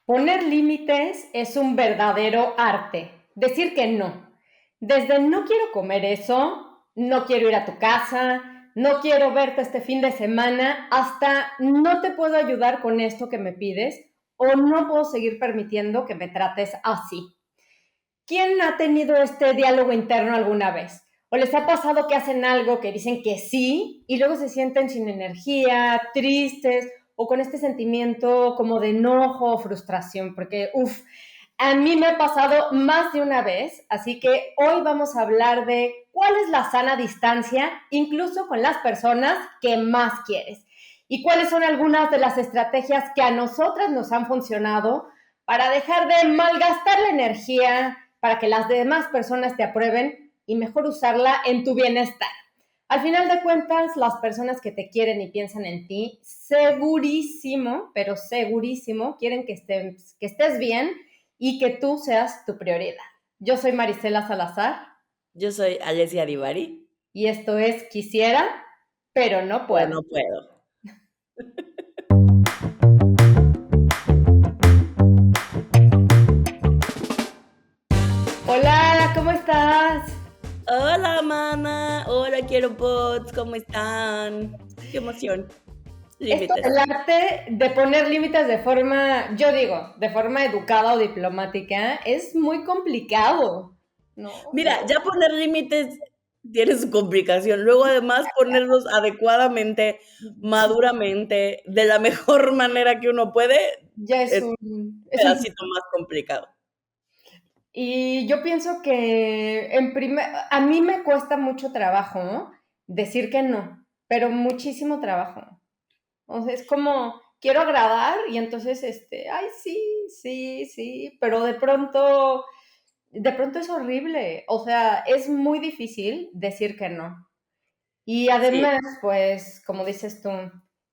Poner límites es un verdadero arte. Decir que no. Desde no quiero comer eso, no quiero ir a tu casa, no quiero verte este fin de semana, hasta no te puedo ayudar con esto que me pides o no puedo seguir permitiendo que me trates así. ¿Quién ha tenido este diálogo interno alguna vez? ¿O les ha pasado que hacen algo que dicen que sí y luego se sienten sin energía, tristes o con este sentimiento como de enojo o frustración? Porque, a mí me ha pasado más de una vez, así que hoy vamos a hablar de cuál es la sana distancia, incluso con las personas que más quieres. Y cuáles son algunas de las estrategias que a nosotras nos han funcionado para dejar de malgastar la energía, para que las demás personas te aprueben y mejor usarla en tu bienestar. Al final de cuentas, las personas que te quieren y piensan en ti, segurísimo, pero segurísimo, quieren que estés bien y que tú seas tu prioridad. Yo soy Marisela Salazar Yo soy Alessia Divari, y esto es Quisiera, pero no pero puedo. no puedo. Hola, ¿cómo estás? Hola, mana. Hola, quiero bots. ¿Cómo están? Qué emoción. Esto Límites. del arte de poner límites de forma, yo digo, de forma educada o diplomática, es muy complicado, ¿no? Mira, ya poner límites tiene su complicación. Luego, además, ponerlos adecuadamente, maduramente, de la mejor manera que uno puede, Ya es es un un. pedacito más complicado. Y yo pienso que a mí me cuesta mucho trabajo, ¿no? Decir que no, pero muchísimo trabajo. O sea, es como, quiero agradar y entonces, ay, sí, sí, sí, pero de pronto es horrible. O sea, es muy difícil decir que no. Y Sí. además, pues, como dices tú,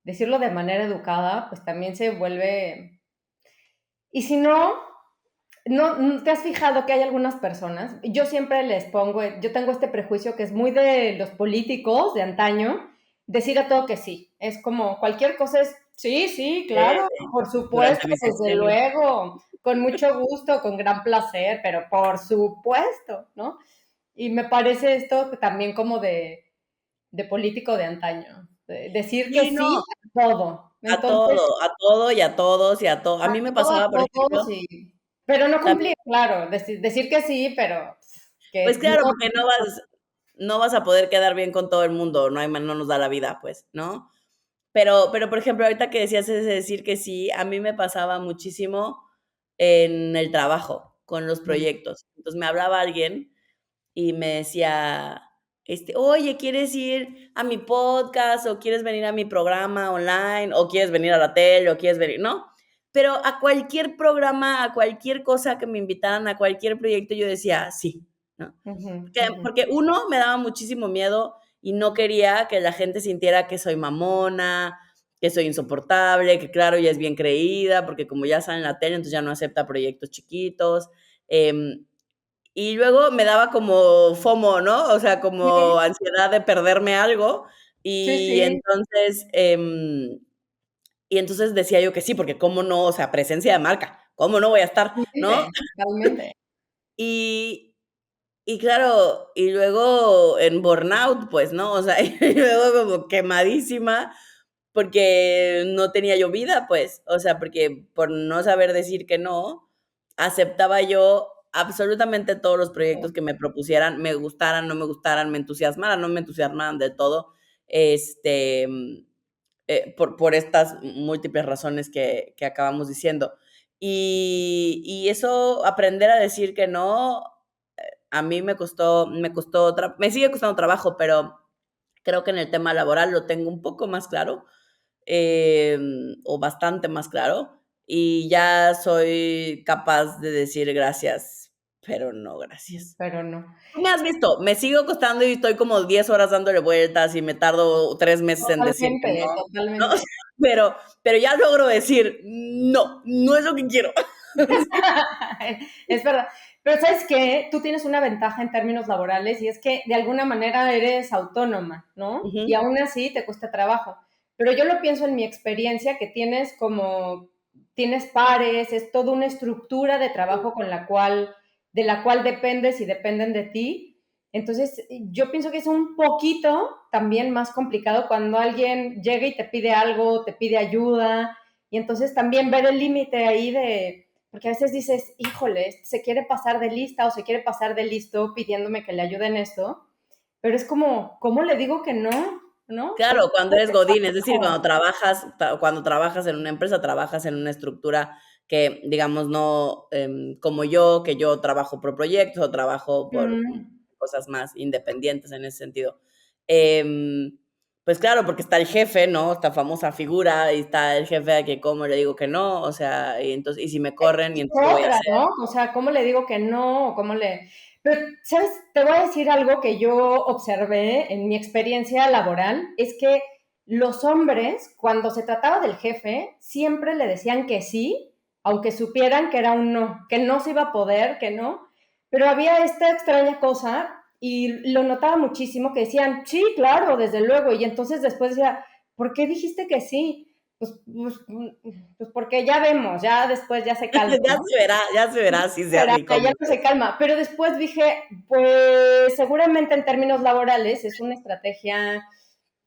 decirlo de manera educada, pues también se vuelve. Y si no, no, ¿te has fijado que hay algunas personas? Yo siempre les pongo, yo tengo este prejuicio que es muy de los políticos de antaño, decir a todo que sí. Es como cualquier cosa es, sí, sí, claro, por Durante supuesto, mi desde sexenio. luego, con mucho gusto, con gran placer, pero por supuesto, ¿no? Y me parece esto también como de político de antaño, decir que Sí, no, sí a todo. Entonces, a todo y a todos y a todo. A mí me a pasaba, por todos, ejemplo, pero no también. cumplir, claro, decir que sí, pero Pues que claro, no. porque no vas a poder quedar bien con todo el mundo, no nos da la vida, pues, ¿no? Pero, por ejemplo, ahorita que decías ese decir que sí, a mí me pasaba muchísimo en el trabajo, con los proyectos. Entonces, me hablaba alguien y me decía, oye, ¿quieres ir a mi podcast o quieres venir a mi programa online o quieres venir a la tele o quieres venir, ¿no? Pero a cualquier programa, a cualquier cosa que me invitaran, a cualquier proyecto, yo decía sí, ¿no? Ujú, ujú. Porque uno, me daba muchísimo miedo y no quería que la gente sintiera que soy mamona, que soy insoportable, que claro, ya es bien creída, porque como ya sale en la tele, entonces ya no acepta proyectos chiquitos. Y luego me daba como FOMO, ¿no? O sea, Sí, como ansiedad de perderme algo. sí, Y sí, entonces, y entonces decía yo que sí, porque cómo no, o sea, presencia de marca, ¿cómo no voy a estar, no? totalmente, totalmente. Y, y claro, y luego en burnout, pues, ¿no? O sea, y luego como quemadísima, porque no tenía yo vida, pues, o sea, porque por no saber decir que no, aceptaba yo absolutamente todos los proyectos que me propusieran, me gustaran, no me gustaran, me entusiasmaran, no me entusiasmaran de todo, este, por estas múltiples razones que acabamos diciendo. Y eso, aprender a decir que no, a mí me sigue costando trabajo, pero creo que en el tema laboral lo tengo un poco más claro, o bastante más claro, y ya soy capaz de decir gracias, pero no gracias. Pero no. Tú me has visto, me sigo costando y estoy como 10 horas dándole vueltas y me tardo 3 meses en decir que Totalmente, no, ¿no? totalmente. Pero ya logro decir: "No, no es lo que quiero". Es verdad. Pero ¿sabes qué? Tú tienes una ventaja en términos laborales y es que de alguna manera eres autónoma, ¿no? Y Ujú. aún así te cuesta trabajo. Pero yo lo pienso en mi experiencia que tienes como tienes pares, es toda una estructura de trabajo de la cual dependes y dependen de ti. Entonces, yo pienso que es un poquito también más complicado cuando alguien llega y te pide algo, te pide ayuda, y entonces también ver el límite ahí de, porque a veces dices, híjole, se quiere pasar de lista o se quiere pasar de listo pidiéndome que le ayude en esto, pero es como, ¿cómo le digo que no? ¿No? Claro, cuando eres godín, es decir, cuando trabajas en una empresa, trabajas en una estructura que, digamos, no, como yo, que yo trabajo por proyectos o trabajo por Mm. cosas más independientes en ese sentido. Pues claro, porque está el jefe, ¿no? Esta famosa figura, y está el jefe a que como le digo que no, o sea, y entonces, y si me corren, y entonces, ¿qué voy a Otra, hacer? ¿no? O sea, ¿cómo le digo que no? ¿Cómo le...? Pero, ¿sabes? Te voy a decir algo que yo observé en mi experiencia laboral, es que los hombres, cuando se trataba del jefe, siempre le decían que sí, aunque supieran que era un no, que no se iba a poder, que no. Pero había esta extraña cosa, y lo notaba muchísimo, que decían, sí, claro, desde luego. Y entonces después decía, ¿por qué dijiste que sí? Pues porque ya vemos, ya después ya se calma, ¿no? Ya se verá si se Será, hace y ya cómo. no se calma. Pero después dije, pues seguramente en términos laborales es una estrategia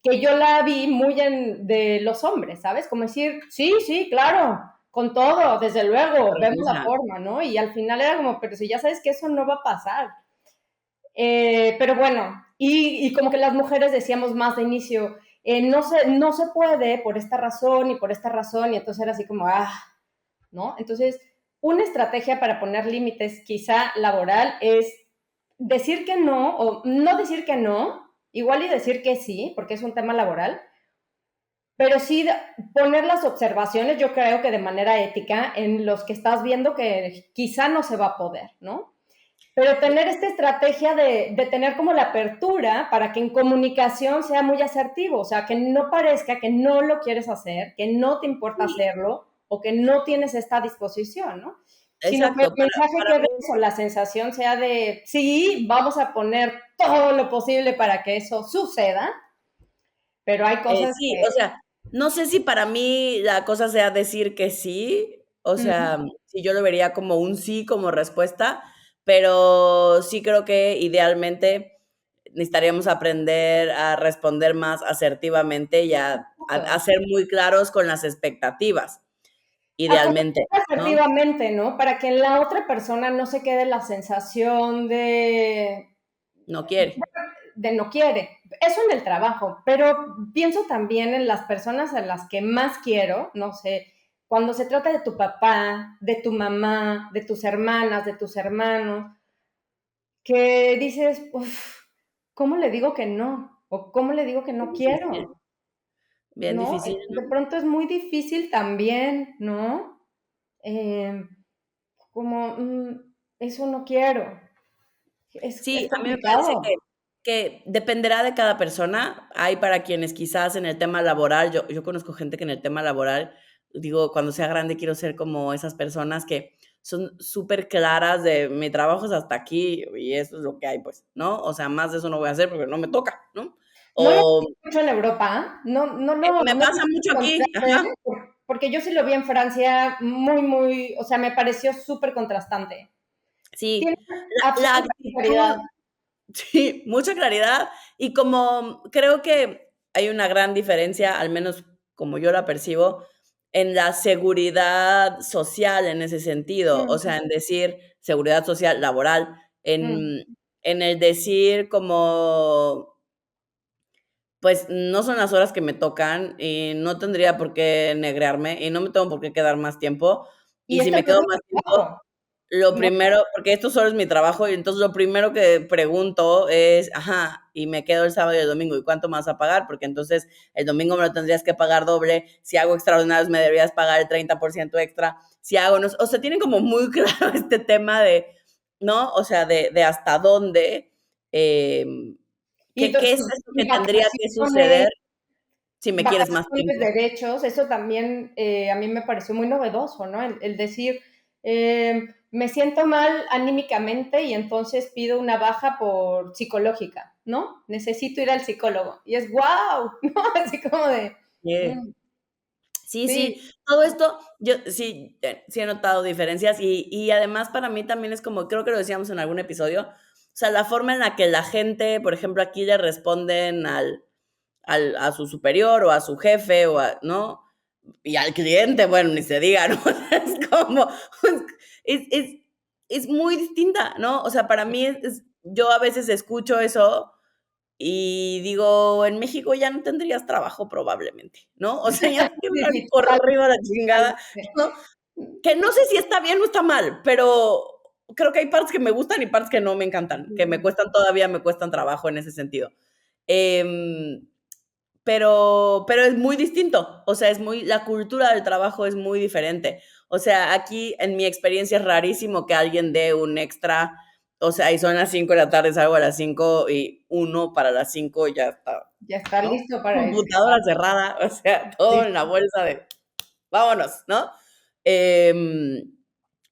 que yo la vi muy de los hombres, ¿sabes? Como decir, sí, sí, claro, con todo, desde luego, vemos la Ajá. forma, ¿no? Y al final era como, pero si ya sabes que eso no va a pasar. Pero bueno, y como que las mujeres decíamos más de inicio, no se puede por esta razón y por esta razón, y entonces era así como, ¿no? Entonces, una estrategia para poner límites quizá laboral es decir que no, o no decir que no, igual y decir que sí, porque es un tema laboral, pero sí poner las observaciones, yo creo que de manera ética, en los que estás viendo que quizá no se va a poder, ¿no? Pero tener esta estrategia de tener como la apertura para que en comunicación sea muy asertivo, o sea, que no parezca que no lo quieres hacer, que no te importa Sí, hacerlo o que no tienes esta disposición, ¿no? Sino que el exacto. mensaje Para que mí, des o la sensación sea de, sí, vamos a poner todo lo posible para que eso suceda, pero hay cosas sí, o que... sea, no sé si para mí la cosa sea decir que sí, o sea, si yo lo vería como un sí como respuesta, pero sí creo que idealmente necesitaríamos aprender a responder más asertivamente y a ser muy claros con las expectativas, A idealmente, comunicar ¿no? asertivamente, ¿no? Para que la otra persona no se quede la sensación No quiere. de no quiere. Eso en el trabajo, pero pienso también en las personas a las que más quiero, no sé, cuando se trata de tu papá, de tu mamá, de tus hermanas, de tus hermanos, que dices, uff, ¿cómo le digo que no? ¿O cómo le digo que Bien no difícil, quiero? bien ¿No? difícil, De ¿no? pronto es muy difícil también, ¿no? Eh, como, eso no quiero. Es Sí, a mí me parece complicado. que dependerá de cada persona. Hay para quienes quizás en el tema laboral, yo conozco gente que en el tema laboral, digo, cuando sea grande quiero ser como esas personas que son súper claras de mi trabajo es hasta aquí y eso es lo que hay, pues, ¿no? O sea, más de eso no voy a hacer porque no me toca, ¿no? No lo O vi mucho en Europa, no me no pasa mucho aquí, contraste, ajá. porque yo sí lo vi en Francia muy, o sea, me pareció súper contrastante. Sí, Tiene la absoluta claridad. actitud. Sí, mucha claridad y como creo que hay una gran diferencia, al menos como yo la percibo, en la seguridad social en ese sentido, o sea, Mm, en decir seguridad social laboral, mm. en el decir como, pues, no son las horas que me tocan y no tendría por qué negrearme y no me tengo por qué quedar más tiempo, Y y si esto me no es quedo mi más tiempo trabajo, lo ¿no? primero porque esto solo es mi trabajo, y entonces lo primero que pregunto es: "Ajá, y me quedo el sábado y el domingo, ¿y cuánto me vas a pagar? Porque entonces el domingo me lo tendrías que pagar doble, si hago extraordinarios me deberías pagar el 30% extra, si hago no sé", o sea, tienen como muy claro este tema de, ¿no? O sea, de hasta dónde, Y qué es eso que y tendría que vacaciones suceder si me quieres más vacaciones, tiempo. derechos, eso también, a mí me pareció muy novedoso, ¿no? El decir, me siento mal anímicamente y entonces pido una baja por psicológica, ¿no? Necesito ir al psicólogo. Y es guau, ¿no? Así como de, Sí. mm, Sí, sí, Sí. todo esto, yo sí, sí he notado diferencias y además para mí también es como, creo que lo decíamos en algún episodio, o sea, la forma en la que la gente, por ejemplo, aquí le responden a su superior o a su jefe o a, ¿no? Y al cliente, bueno, ni se diga, ¿no? O sea, es como, es, es, es muy distinta, ¿no? O sea, para mí yo a veces escucho eso y digo, en México ya no tendrías trabajo probablemente, ¿no? O sea, ya te Sí, hubieran sí, corrido a la chingada, totalmente. ¿no? Que no sé si está bien o está mal, pero creo que hay partes que me gustan y partes que no me encantan, que me cuestan todavía, me cuestan trabajo en ese sentido. Em, pero es muy distinto, o sea, es muy, la cultura del trabajo es muy diferente. O sea, aquí en mi experiencia es rarísimo que alguien dé un extra, o sea, y son las 5 de la tarde, salgo a las 5 y uno para las 5 ya está, Ya está ¿no? listo para irse. Computadora cerrada, o sea, todo Sí. en la bolsa de vámonos, ¿no? Em,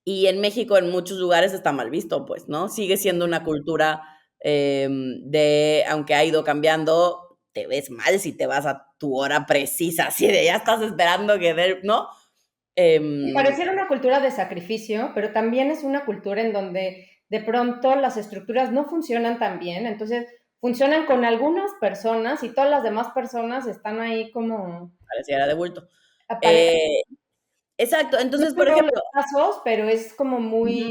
y en México, en muchos lugares está mal visto, pues, ¿no? Sigue siendo una cultura de, aunque ha ido cambiando, te ves mal si te vas a tu hora precisa, así de ya estás esperando que dé, ¿no? Y Em, pareciera una cultura de sacrificio, pero también es una cultura en donde de pronto las estructuras no funcionan tan bien, entonces funcionan con algunas personas y todas las demás personas están ahí como pareciera de bulto. aparecen. Eh, exacto, No entonces, en por todos los ejemplo, casos, pero es como ujú,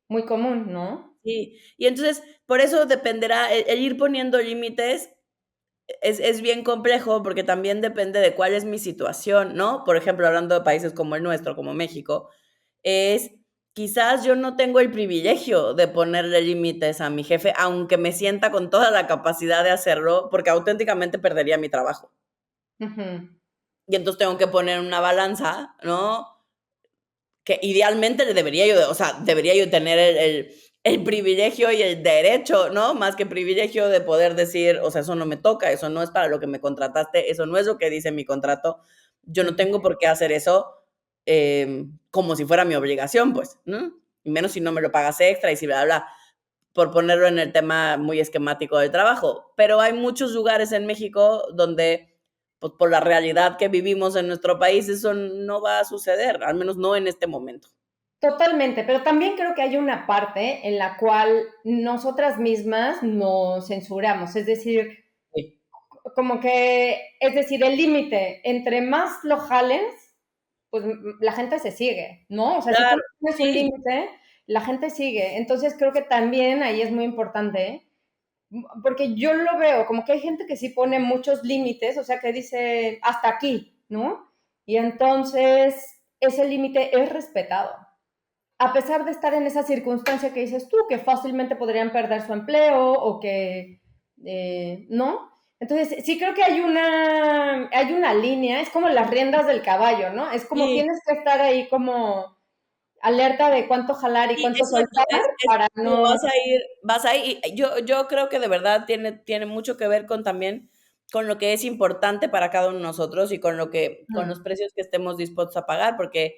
muy común, ¿no? sí, y entonces, por eso dependerá, el ir poniendo límites es bien complejo porque también depende de cuál es mi situación, ¿no? Por ejemplo, hablando de países como el nuestro, como México, es quizás yo no tengo el privilegio de ponerle límites a mi jefe, aunque me sienta con toda la capacidad de hacerlo, porque auténticamente perdería mi trabajo. Ujú. Y entonces tengo que poner una balanza, ¿no? Que idealmente le debería yo, o sea, debería yo tener el privilegio y el derecho, ¿no? Más que privilegio de poder decir, o sea, eso no me toca, eso no es para lo que me contrataste, eso no es lo que dice mi contrato, yo no tengo por qué hacer eso como si fuera mi obligación, pues, ¿no? Y menos si no me lo pagas extra y si bla, bla, bla, por ponerlo en el tema muy esquemático del trabajo. Pero hay muchos lugares en México donde pues por la realidad que vivimos en nuestro país, eso no va a suceder, al menos no en este momento. Totalmente, pero también creo que hay una parte en la cual nosotras mismas nos censuramos, es decir, Sí, como que, es decir, el límite, entre más lo jales, pues la gente se sigue, ¿no? O sea, si tú claro, no tienes un sí, límite, la gente sigue. Entonces creo que también ahí es muy importante, porque yo lo veo, como que hay gente que sí pone muchos límites, o sea, que dice hasta aquí, ¿no? Y entonces ese límite es respetado. A pesar de estar en esa circunstancia que dices tú, que fácilmente podrían perder su empleo o que, ¿no? Entonces, sí creo que hay una línea, es como las riendas del caballo, ¿no? Es como sí, tienes que estar ahí como alerta de cuánto jalar y sí, cuánto exacto, soltar es para como no... vas a ir, y yo creo que de verdad tiene mucho que ver con también con lo que es importante para cada uno de nosotros y con lo que con los precios que estemos dispuestos a pagar, porque,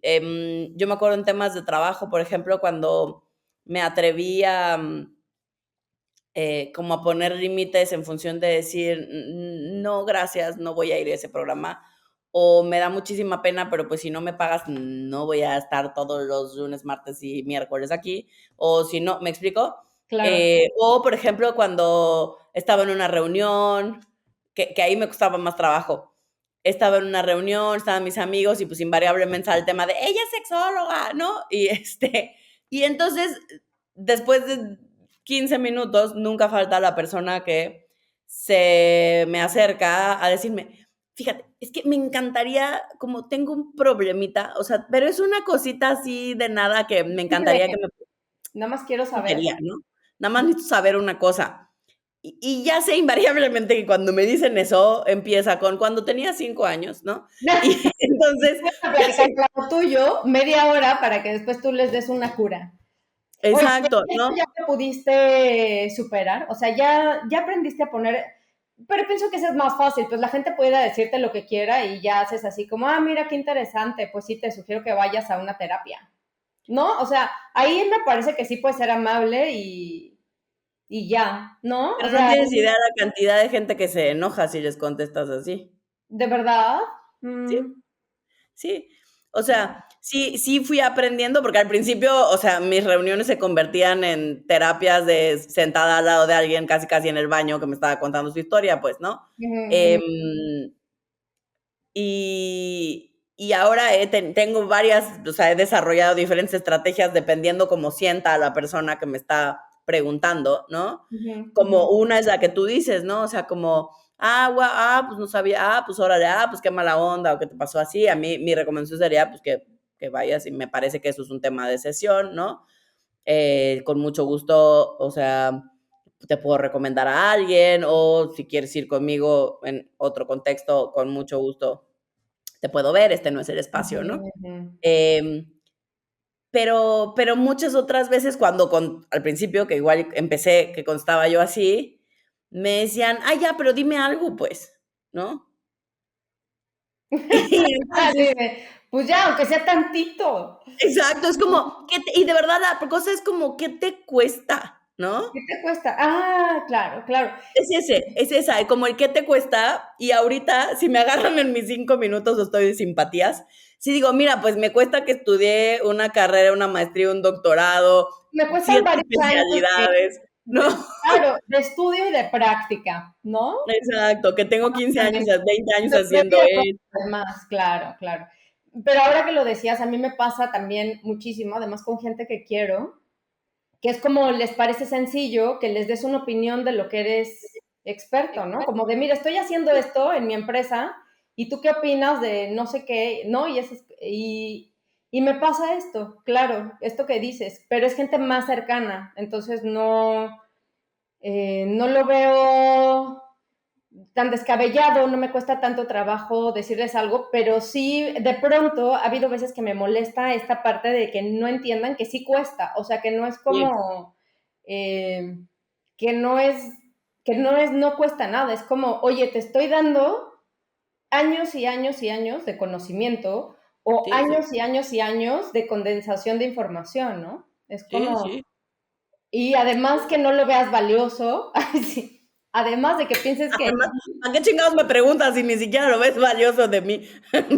yo me acuerdo en temas de trabajo, por ejemplo, cuando me atreví a, como a poner límites en función de decir: No, gracias, no voy a ir a ese programa", o me da muchísima pena, pero pues si no me pagas, no voy a estar todos los lunes, martes y miércoles aquí, o si no, ¿me explico? Claro, O, por ejemplo, cuando estaba en una reunión, que ahí me costaba más trabajo. Estaba en una reunión, estaban mis amigos y pues invariablemente sale el tema de: "Ella es sexóloga", ¿no? Y, y entonces, después de 15 minutos, nunca falta la persona que se me acerca a decirme: "Fíjate, es que me encantaría, como tengo un problemita, o sea, pero es una cosita así de nada que me muy encantaría que leve. me Nada más quiero saber. tontería, ¿no? Nada más necesito saber una cosa". Y ya sé invariablemente que cuando me dicen eso, empieza con cuando tenía 5 años, ¿no? Y entonces, A ya platicar sé claro tuyo media hora para que después tú les des una cura. Oye, exacto, ¿esto ¿no? ya lo pudiste superar? O sea, ya aprendiste a poner, pero pienso que eso es más fácil, pues la gente puede decirte lo que quiera y ya haces así como, ah, mira qué interesante, pues sí, te sugiero que vayas a una terapia, ¿no? O sea, ahí me parece que sí puede ser amable y ya, ¿no? O Pero no sea, tienes idea la cantidad de gente que se enoja si les contestas así. de verdad, Sí, Mm, sí. O ya. sea, sí fui aprendiendo, porque al principio, o sea, mis reuniones se convertían en terapias de sentada al lado de alguien, casi casi en el baño, que me estaba contando su historia, pues, ¿no? Ujú, ujú. Em, y ahora tengo varias, o sea, he desarrollado diferentes estrategias dependiendo cómo sienta a la persona que me está preguntando, ¿no? Ujú, ujú. Como una es la que tú dices, ¿no? O sea, como, pues no sabía, pues órale, pues qué mala onda, o qué te pasó así. A mí, mi recomendación sería, pues que vayas, y me parece que eso es un tema de sesión, ¿no? Con mucho gusto, o sea, te puedo recomendar a alguien, o si quieres ir conmigo en otro contexto, con mucho gusto te puedo ver, este no es el Ujú, espacio, ¿no? ujú. Pero muchas otras veces cuando al principio, que igual empecé, que constaba yo así, me decían, ya, pero dime algo, pues, ¿no? Y Así entonces, de, pues ya, aunque sea tantito. exacto, es como, y de verdad la cosa es como, ¿qué te cuesta? ¿No? ¿Qué te cuesta? Ah, claro, claro. Es esa, como el qué te cuesta, y ahorita, si me agarran en mis 5 minutos o estoy de simpatías, sí digo, mira, pues me cuesta que estudié una carrera, una maestría, un doctorado, Me cuestan 7 varios años especialidades, ¿no? claro, de estudio y de práctica, ¿no? Exacto, que tengo 15 años, Exactamente. 20 años De haciendo previa esto. además, claro, claro. Pero ahora que lo decías, a mí me pasa también muchísimo, además con gente que quiero, que es como les parece sencillo que les des una opinión de lo que eres experto, ¿no? Como de, mira, estoy haciendo esto en mi empresa y tú qué opinas de no sé qué, ¿no? Y me pasa esto, claro, esto que dices, pero es gente más cercana, entonces no lo veo tan descabellado, no me cuesta tanto trabajo decirles algo, pero sí, de pronto ha habido veces que me molesta esta parte de que no entiendan que sí cuesta, o sea, que no es Sí, como, eh, que no es, no cuesta nada, es como, oye, te estoy dando años y años y años de conocimiento o sí, sí, años y años y años de condensación de información, ¿no? Es sí, como, sí. y además que no lo veas valioso, sí, además de que pienses que Además, ¿a qué chingados me preguntas si ni siquiera lo ves valioso de mí?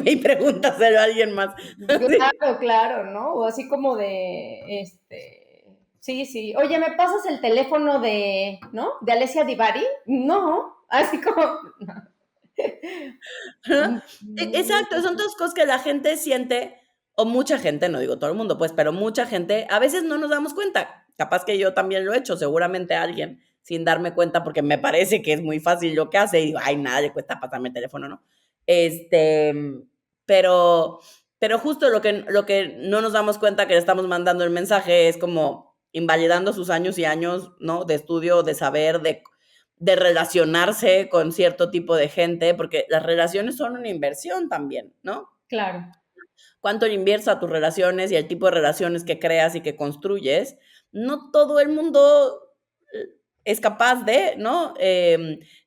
Y pregúntaselo a alguien más. Sí. claro, claro, ¿no? O así como de, sí, sí, oye, ¿me pasas el teléfono de, ¿no? De Alessia Divari? No, así como, Ajá. Exacto, son todas cosas que la gente siente, o mucha gente, no digo todo el mundo, pues, pero mucha gente, a veces no nos damos cuenta. Capaz que yo también lo he hecho, seguramente alguien, sin darme cuenta, porque me parece que es muy fácil lo que hace, y digo, ay, nada le cuesta pasarme el teléfono, ¿no? Este, pero, pero justo lo que no nos damos cuenta que le estamos mandando el mensaje es como invalidando sus años y años, ¿no? De estudio, de saber, de relacionarse con cierto tipo de gente, porque las relaciones son una inversión también, ¿no? claro, Cuánto le inviertes a tus relaciones y el tipo de relaciones que creas y que construyes, no todo el mundo es capaz de, ¿no?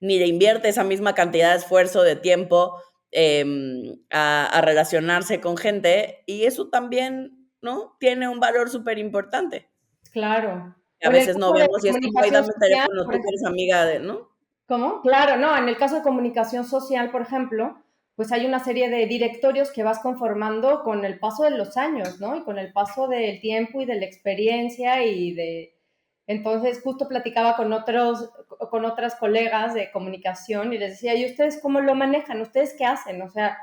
Ni le invierte esa misma cantidad de esfuerzo, de tiempo a relacionarse con gente, y eso también, ¿no? Tiene un valor súper importante. claro. A O en el veces no caso de vemos y es como, ay, comunicación dame el social, teléfono, por tú que ejemplo, eres amiga de, ¿no? ¿cómo? Claro, no, en el caso de comunicación social, por ejemplo, pues hay una serie de directorios que vas conformando con el paso de los años, ¿no? Y con el paso del tiempo y de la experiencia y de... Entonces, justo platicaba con otras colegas de comunicación y les decía, ¿y ustedes cómo lo manejan? ¿Ustedes qué hacen? O sea,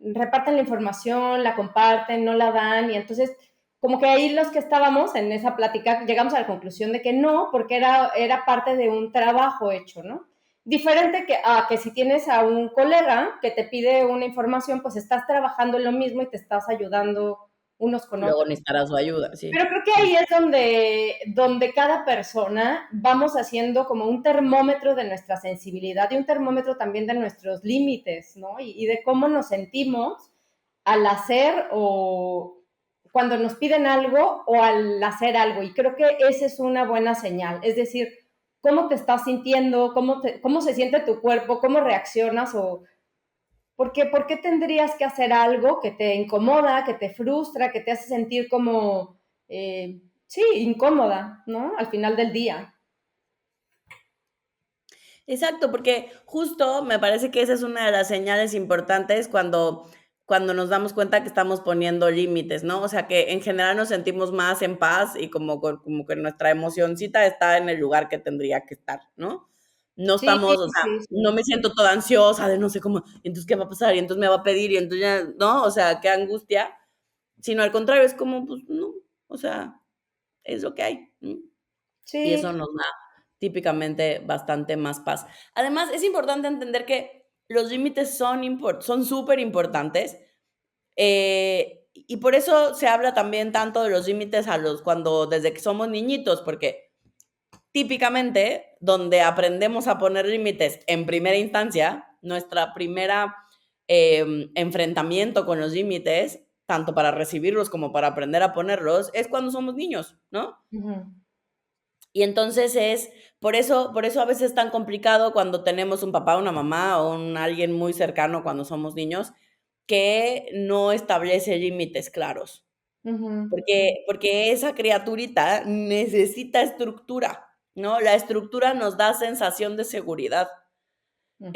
reparten la información, la comparten, no la dan y entonces como que ahí los que estábamos en esa plática llegamos a la conclusión de que no, porque era parte de un trabajo hecho, ¿no? Diferente que si tienes a un colega que te pide una información, pues estás trabajando en lo mismo y te estás ayudando unos con Luego otros. necesitará su ayuda, sí. Pero creo que ahí es donde cada persona vamos haciendo como un termómetro de nuestra sensibilidad y un termómetro también de nuestros límites, ¿no? Y de cómo nos sentimos al hacer o cuando nos piden algo o al hacer algo. Y creo que esa es una buena señal. Es decir, cómo te estás sintiendo, cómo se siente tu cuerpo, cómo reaccionas o por qué tendrías que hacer algo que te incomoda, que te frustra, que te hace sentir como, sí, incómoda, ¿no? Al final del día. Exacto, porque justo me parece que esa es una de las señales importantes cuando nos damos cuenta que estamos poniendo límites, ¿no? O sea, que en general nos sentimos más en paz y como que nuestra emocioncita está en el lugar que tendría que estar, ¿no? No Sí, estamos, o sea, sí, no sí. me siento toda ansiosa de no sé cómo, y entonces qué va a pasar, y entonces me va a pedir, y entonces ya, ¿no? O sea, qué angustia, sino al contrario, es como, pues no, o sea, es lo que hay, ¿no? Y eso Sí. nos da típicamente bastante más paz. Además, es importante entender que los límites son súper importantes, y por eso se habla también tanto de los límites cuando desde que somos niñitos, porque típicamente donde aprendemos a poner límites en primera instancia, nuestra primera enfrentamiento con los límites, tanto para recibirlos como para aprender a ponerlos, es cuando somos niños, ¿no? Ujú. Y entonces por eso a veces es tan complicado cuando tenemos un papá, una mamá o alguien muy cercano cuando somos niños que no establece límites claros, Ujú. porque esa criaturita necesita estructura, ¿no? La estructura nos da sensación de seguridad. Ujú.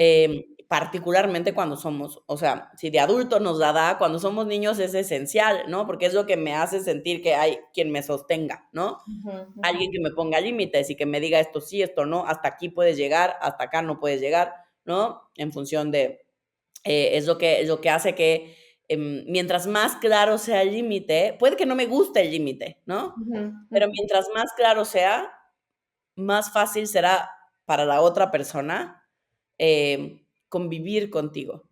Particularmente cuando somos, o sea, si de adulto nos la da, cuando somos niños es esencial, ¿no? Porque es lo que me hace sentir que hay quien me sostenga, ¿no? Ujú. Ujú. Alguien que me ponga límites y que me diga esto sí, esto no, hasta aquí puedes llegar, hasta acá no puedes llegar, ¿no? En función de, es lo que hace que mientras más claro sea el límite, puede que no me guste el límite, ¿no? Ujú. Pero Ujú. mientras más claro sea, más fácil será para la otra persona convivir contigo,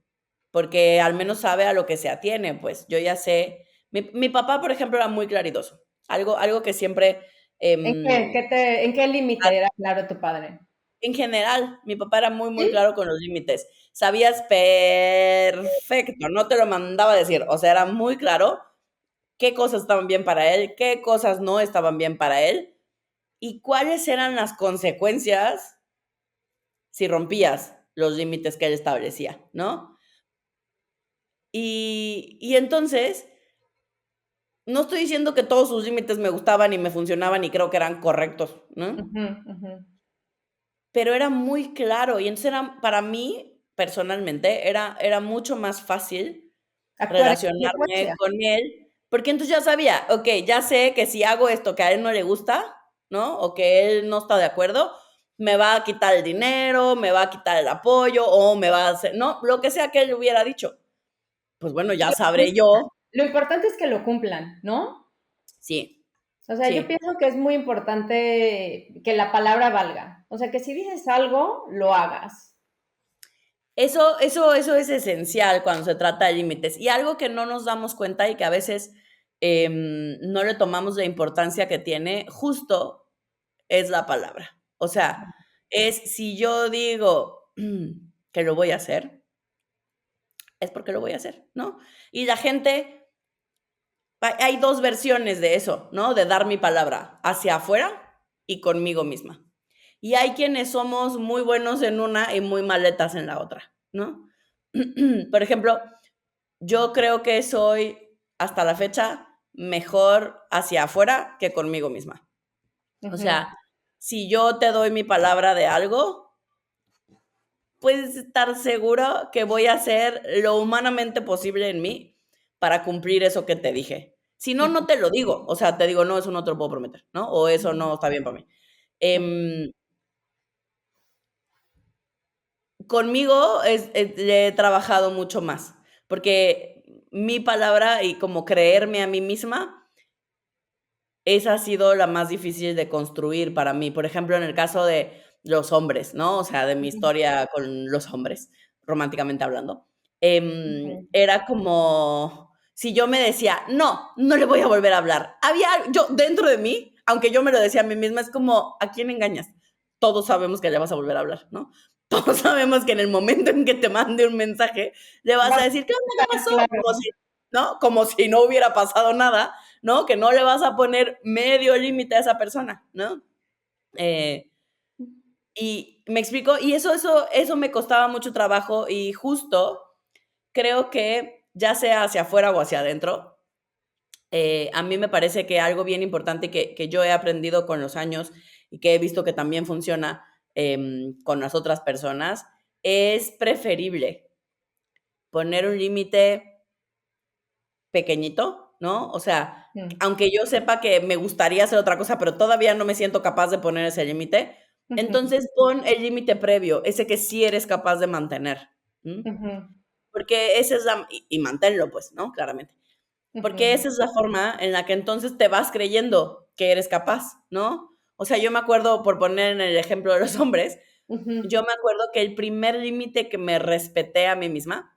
porque al menos sabe a lo que se atiene, pues yo ya sé, mi papá, por ejemplo, era muy claridoso, algo que siempre, ¿En qué? em, ¿En qué límite era claro tu padre? en general, mi papá era muy, muy ¿Sí? claro con los límites, sabías perfecto, no te lo mandaba a decir, o sea, era muy claro qué cosas estaban bien para él, qué cosas no estaban bien para él, y cuáles eran las consecuencias si rompías los límites que él establecía, ¿no? Y entonces, no estoy diciendo que todos sus límites me gustaban y me funcionaban y creo que eran correctos, ¿no? Ujú. Ujú. Pero era muy claro y entonces era, para mí, personalmente, era mucho más fácil Actuar en relacionarme consecuencia. con él, porque entonces ya sabía, okey, ya sé que si hago esto que a él no le gusta, ¿no? O que él no está de acuerdo, me va a quitar el dinero, me va a quitar el apoyo o me va a hacer, ¿no? Lo que sea que él hubiera dicho. Pues bueno, ya sabré yo. Lo importante es que lo cumplan, ¿no? Sí, O sea, yo sí. pienso que es muy importante que la palabra valga. O sea, que si dices algo, lo hagas. Eso es esencial cuando se trata de límites. Y algo que no nos damos cuenta y que a veces, no le tomamos la importancia que tiene, justo es la palabra. O sea, es si yo digo que lo voy a hacer, es porque lo voy a hacer, ¿no? Y la gente hay 2 versiones de eso, ¿no? De dar mi palabra, hacia afuera y conmigo misma. Y hay quienes somos muy buenos en una y muy maletas en la otra, ¿no? Por ejemplo, yo creo que soy, hasta la fecha, mejor hacia afuera que conmigo misma. O Ujú. sea, si yo te doy mi palabra de algo, puedes estar seguro que voy a hacer lo humanamente posible en mí para cumplir eso que te dije. Si no, no te lo digo. O sea, te digo, no, eso no te lo puedo prometer, ¿no? O eso no está bien para mí. Em, Conmigo le he trabajado mucho más, porque mi palabra y como creerme a mí misma, esa ha sido la más difícil de construir para mí. Por ejemplo, en el caso de los hombres, ¿no? O sea, de mi Ujú. historia con los hombres, románticamente hablando. Ujú. Era como si yo me decía: "No, no le voy a volver a hablar". Yo dentro de mí, aunque yo me lo decía a mí misma, es como, ¿a quién engañas? Todos sabemos que le vas a volver a hablar, ¿no? Todos sabemos que en el momento en que te mande un mensaje, le vas Vas a a decir: "¿Qué onda? ¿Qué estar pasó?". claro. Como si, ¿no? Como si no hubiera pasado nada, ¿no? Que no le vas a poner medio límite a esa persona, ¿no? Eh, y me explico, y eso me costaba mucho trabajo y justo creo que ya sea hacia afuera o hacia adentro, a mí me parece que algo bien importante que yo he aprendido con los años y que he visto que también funciona, con las otras personas, es preferible poner un límite pequeñito, ¿no? O sea, aunque yo sepa que me gustaría hacer otra cosa, pero todavía no me siento capaz de poner ese límite, entonces pon el límite previo, ese que sí eres capaz de mantener, porque esa es la y manténlo, pues, ¿no? Claramente. Porque esa es la forma en la que entonces te vas creyendo que eres capaz, ¿no? O sea, yo me acuerdo, por poner en el ejemplo de los hombres, yo me acuerdo que el primer límite que me respeté a mí misma,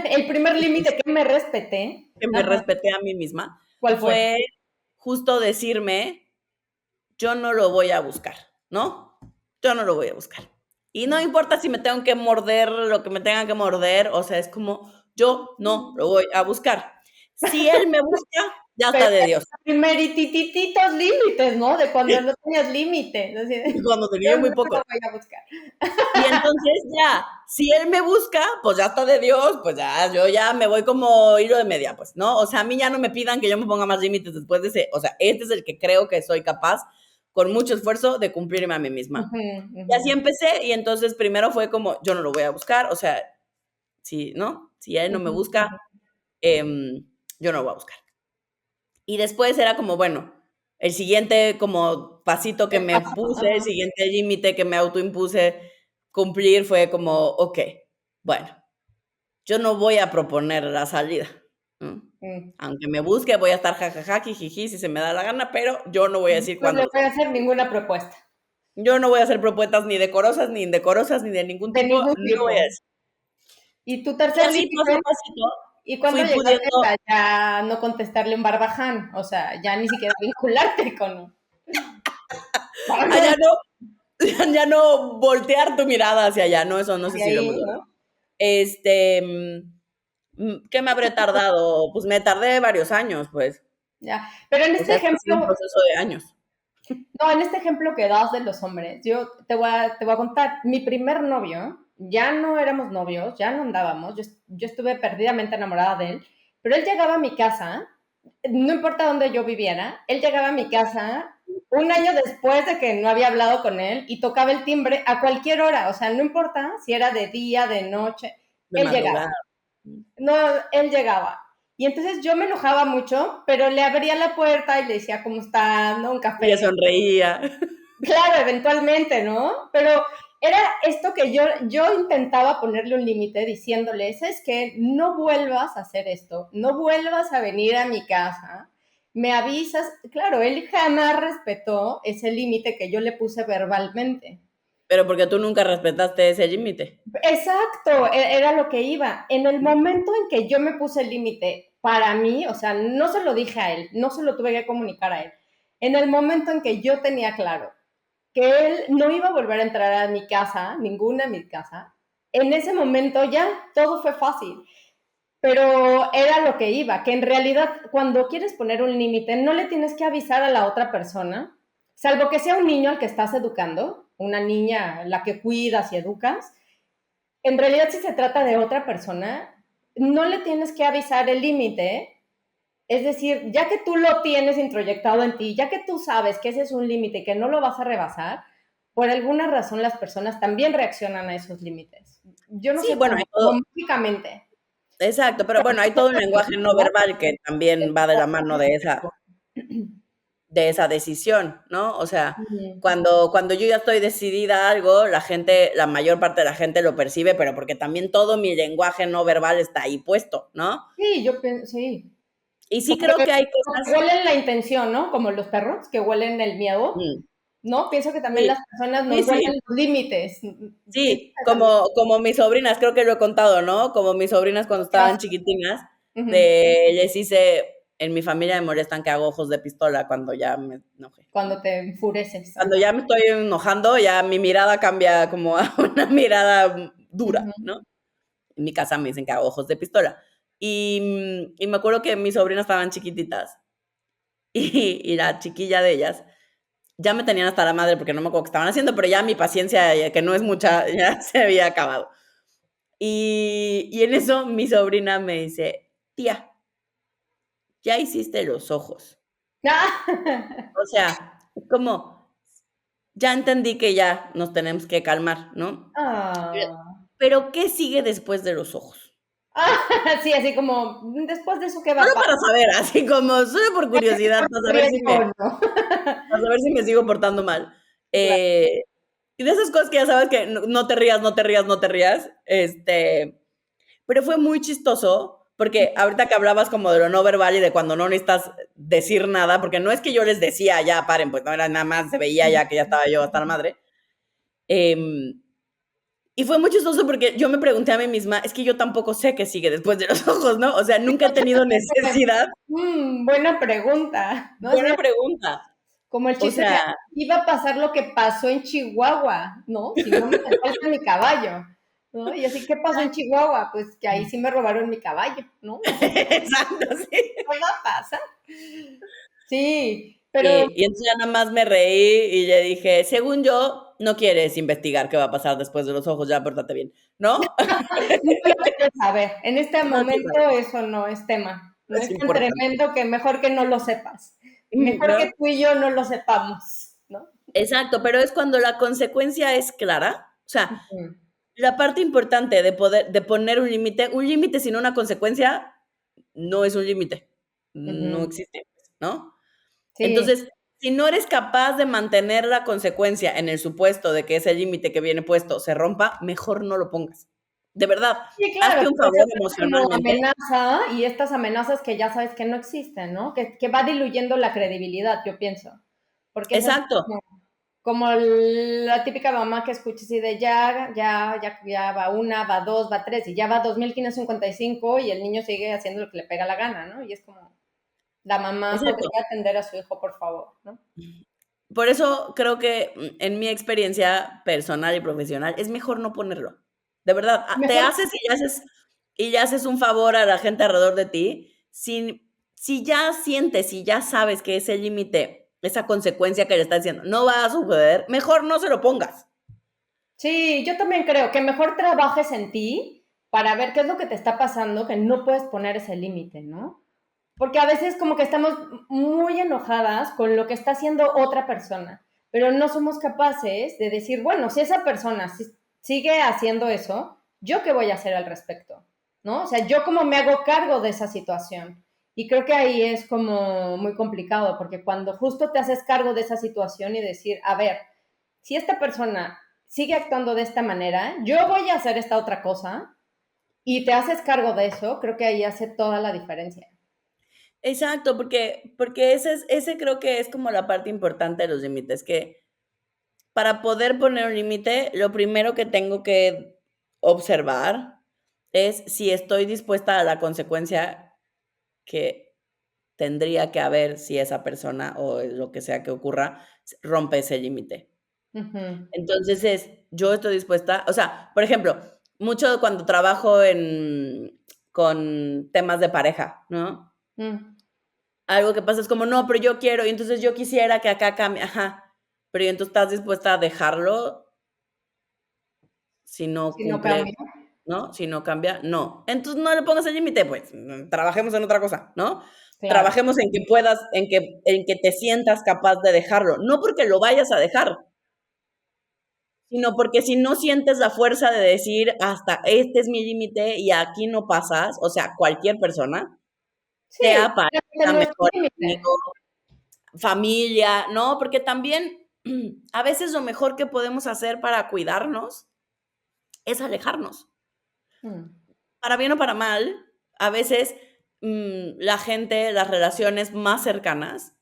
El primer límite que me respeté. que me respeté a mí misma, ¿Cuál fue? fue justo decirme: "Yo no lo voy a buscar", ¿no? Yo no lo voy a buscar. Y no importa si me tengo que morder lo que me tenga que morder, o sea, es como, yo no lo voy a buscar. Si él me busca, ya Pero está de Dios. primeritititos límites, ¿no? De cuando no tenías límites, así de, Cuando yo tenía no muy poco. lo voy a buscar. Y entonces ya, si él me busca, pues ya está de Dios, pues ya, yo ya me voy como hilo de media, pues, ¿no? O sea, a mí ya no me pidan que yo me ponga más límites después de ese, o sea, este es el que creo que soy capaz, con mucho esfuerzo, de cumplirme a mí misma. Y así empecé, y entonces primero fue como, yo no lo voy a buscar, o sea, si, ¿no? Si él no me busca, yo no lo voy a buscar. Y después era como, bueno, el siguiente como pasito que El me paso, puse, el ajá. siguiente límite que me autoimpuse cumplir fue como, okey, bueno, yo no voy a proponer la salida, ¿no? Mm. Aunque me busque, voy a estar jajaja, jijiji, si se me da la gana, pero yo no voy a decir No cuándo le lo voy a voy. hacer ninguna propuesta, Yo no voy a hacer propuestas ni decorosas, ni indecorosas, ni de ningún de tipo, ningún no voy a tipo. decir. Y tu Y tercer así, paso a límite, pasito, ¿y cuándo fui llegaste pudiendo a ya no contestarle un barbaján? O sea, ya ni siquiera vincularte con allá no ya no voltear tu mirada hacia allá, no, eso no se de sirve ahí, muy bien. ¿no? Este, ¿qué me habré tardado? Pues me tardé varios años, pues. Ya. Pero en O este sea, esto ha sido un ejemplo, proceso de años. no, en este ejemplo que das de los hombres, yo te voy a contar, mi primer novio, ya no éramos novios, ya no andábamos, yo estuve perdidamente enamorada de él, pero él llegaba a mi casa, no importa dónde yo viviera, él llegaba a mi casa un año después de que no había hablado con él y tocaba el timbre a cualquier hora, o sea, no importa si era de día, de noche, De él llegaba. madrugada. No, él llegaba. Y entonces yo me enojaba mucho, pero le abría la puerta y le decía, ¿cómo está? ¿No? Un Ella café. sonreía. Claro, eventualmente, ¿no? Pero era esto que yo intentaba ponerle un límite diciéndole, es que no vuelvas a hacer esto, no vuelvas a venir a mi casa, me avisas. Claro, él jamás respetó ese límite que yo le puse verbalmente. Pero porque tú nunca respetaste ese límite. Exacto, era lo que iba. En el momento en que yo me puse el límite para mí, o sea, no se lo dije a él, no se lo tuve que comunicar a él. En el momento en que yo tenía claro que él no iba a volver a entrar a mi casa, ninguna a mi casa, en ese momento ya todo fue fácil. Pero era lo que iba, que en realidad cuando quieres poner un límite no le tienes que avisar a la otra persona, salvo que sea un niño al que estás educando, una niña la que cuidas y educas. En realidad, si se trata de otra persona, no le tienes que avisar el límite. Es decir, ya que tú lo tienes introyectado en ti, ya que tú sabes que ese es un límite y que no lo vas a rebasar, por alguna razón las personas también reaccionan a esos límites. Yo no Sí, sé bueno, hay cómo, todo como mágicamente. exacto, pero bueno, hay todo un lenguaje no verbal que también va de la mano de esa decisión, ¿no? O sea, cuando yo ya estoy decidida a algo, la gente, la mayor parte de la gente lo percibe, pero porque también todo mi lenguaje no verbal está ahí puesto, ¿no? Sí, yo pienso, sí. Y sí Como creo que hay como que cosas. huelen la intención, ¿no? Como los perros que huelen el miedo, Mm, ¿no? Pienso que también sí, las personas sí, nos huelen sí, los límites. Pienso sí, que también. como mis sobrinas, creo que lo he contado, ¿no? Como mis sobrinas cuando ¿Qué estaban haces? chiquitinas, Ujú. les hice, en mi familia me molestan que hago ojos de pistola cuando ya me enojé. Cuando te enfureces. Cuando Ajá. ya me estoy enojando, ya mi mirada cambia como a una mirada dura, Ujú. ¿no? En mi casa me dicen que hago ojos de pistola. Y me acuerdo que mis sobrinas estaban chiquititas y la chiquilla de ellas ya me tenían hasta la madre porque no me acuerdo qué estaban haciendo, pero ya mi paciencia, ya que no es mucha, ya se había acabado. Y en eso mi sobrina me dice, tía, ya hiciste los ojos. Ah, O sea, es como, ya entendí que ya nos tenemos que calmar, ¿no? Pero Ah. pero, ¿qué sigue después de los ojos? Sí, así como, después de eso, ¿qué va a Solo pasar? para saber, así como solo por curiosidad, para saber si ¿Riesgo o me no? para saber si me sigo portando mal. Claro. Y de esas cosas que ya sabes que no te rías, no te rías, no te rías, pero fue muy chistoso, porque ahorita que hablabas como de lo no verbal y de cuando no necesitas decir nada, porque no es que yo les decía: "Ya paren", pues no era nada más, se veía ya que ya estaba yo hasta la madre. Em, y fue muy chistoso porque yo me pregunté a mí misma: "Es que yo tampoco sé qué sigue después de los ojos", ¿no? O sea, nunca he tenido necesidad. Buena pregunta, ¿no? Buena pregunta. Como el O chiste de, sea, iba a pasar lo que pasó en Chihuahua, ¿no? Si no me falta mi caballo, ¿no? Y así, ¿qué pasó en Chihuahua? Pues que ahí sí me robaron mi caballo, ¿no? O sea, exacto, sí. ¿qué va a pasar? Sí, pero Y entonces ya nada más me reí y le dije: "Según yo, no quieres investigar qué va a pasar después de los ojos, ya pórtate bien", ¿no? no lo quieres saber. En este No quieres momento saber, eso no es tema. no No es es tan importante. tremendo que mejor que no lo sepas. Mejor ¿No? que tú y yo no lo sepamos, ¿no? Exacto, pero es cuando la consecuencia es clara. O sea, Ujú, la parte importante de poner un límite sin una consecuencia no es un límite, no ujú. existe, ¿no? Sí, Entonces, si no eres capaz de mantener la consecuencia en el supuesto de que ese límite que viene puesto se rompa, mejor no lo pongas. De verdad, sí, claro, hazte un pero se favor vuelve como emocionalmente. amenaza y estas amenazas que ya sabes que no existen, ¿no? Que va diluyendo la credibilidad, yo pienso. Porque es así Exacto, como la típica mamá que escucha así de ya va una, va dos, va tres, y ya va 2555 y el niño sigue haciendo lo que le pega la gana, ¿no? Y es como, la mamá podría exacto. atender a su hijo, por favor, ¿no? Por eso creo que, en mi experiencia personal y profesional, es mejor no ponerlo. De verdad, te Mejor, haces y le haces un favor a la gente alrededor de ti, si ya sientes y ya sabes que ese límite, esa consecuencia que le estás diciendo no va a suceder, mejor no se lo pongas. sí, yo también creo que mejor trabajes en ti para ver qué es lo que te está pasando, que no puedes poner ese límite, ¿no? Porque a veces como que estamos muy enojadas con lo que está haciendo otra persona, pero no somos capaces de decir, bueno, si esa persona sigue haciendo eso, ¿yo qué voy a hacer al respecto? ¿No? O sea, yo como me hago cargo de esa situación. Y creo que ahí es como muy complicado, porque cuando justo te haces cargo de esa situación y decir, a ver, si esta persona sigue actuando de esta manera, yo voy a hacer esta otra cosa y te haces cargo de eso, creo que ahí hace toda la diferencia. Exacto, porque ese creo que es como la parte importante de los límites, que para poder poner un límite, lo primero que tengo que observar es si estoy dispuesta a la consecuencia que tendría que haber si esa persona o lo que sea que ocurra rompe ese límite. Ujú, Entonces yo estoy dispuesta, o sea, por ejemplo, mucho cuando trabajo con temas de pareja, ¿no? mm. Algo que pasa es como, no, pero yo quiero, y entonces yo quisiera que acá cambie, ajá, pero ¿y entonces estás dispuesta a dejarlo si no Si no cumple, cambia. ¿no? Si no cambia, no. Entonces no le pongas el límite, pues, trabajemos en otra cosa, ¿no? Claro. Trabajemos en que puedas, en que te sientas capaz de dejarlo, no porque lo vayas a dejar, sino porque si no sientes la fuerza de decir: "Hasta este es mi límite y aquí no pasas", o sea, cualquier persona, Sí, sea pareja, no es tu mejor amigo, límite. familia, ¿no? Porque también, a veces lo mejor que podemos hacer para cuidarnos es alejarnos. Mm. Para bien o para mal, a veces, la gente, las relaciones más cercanas,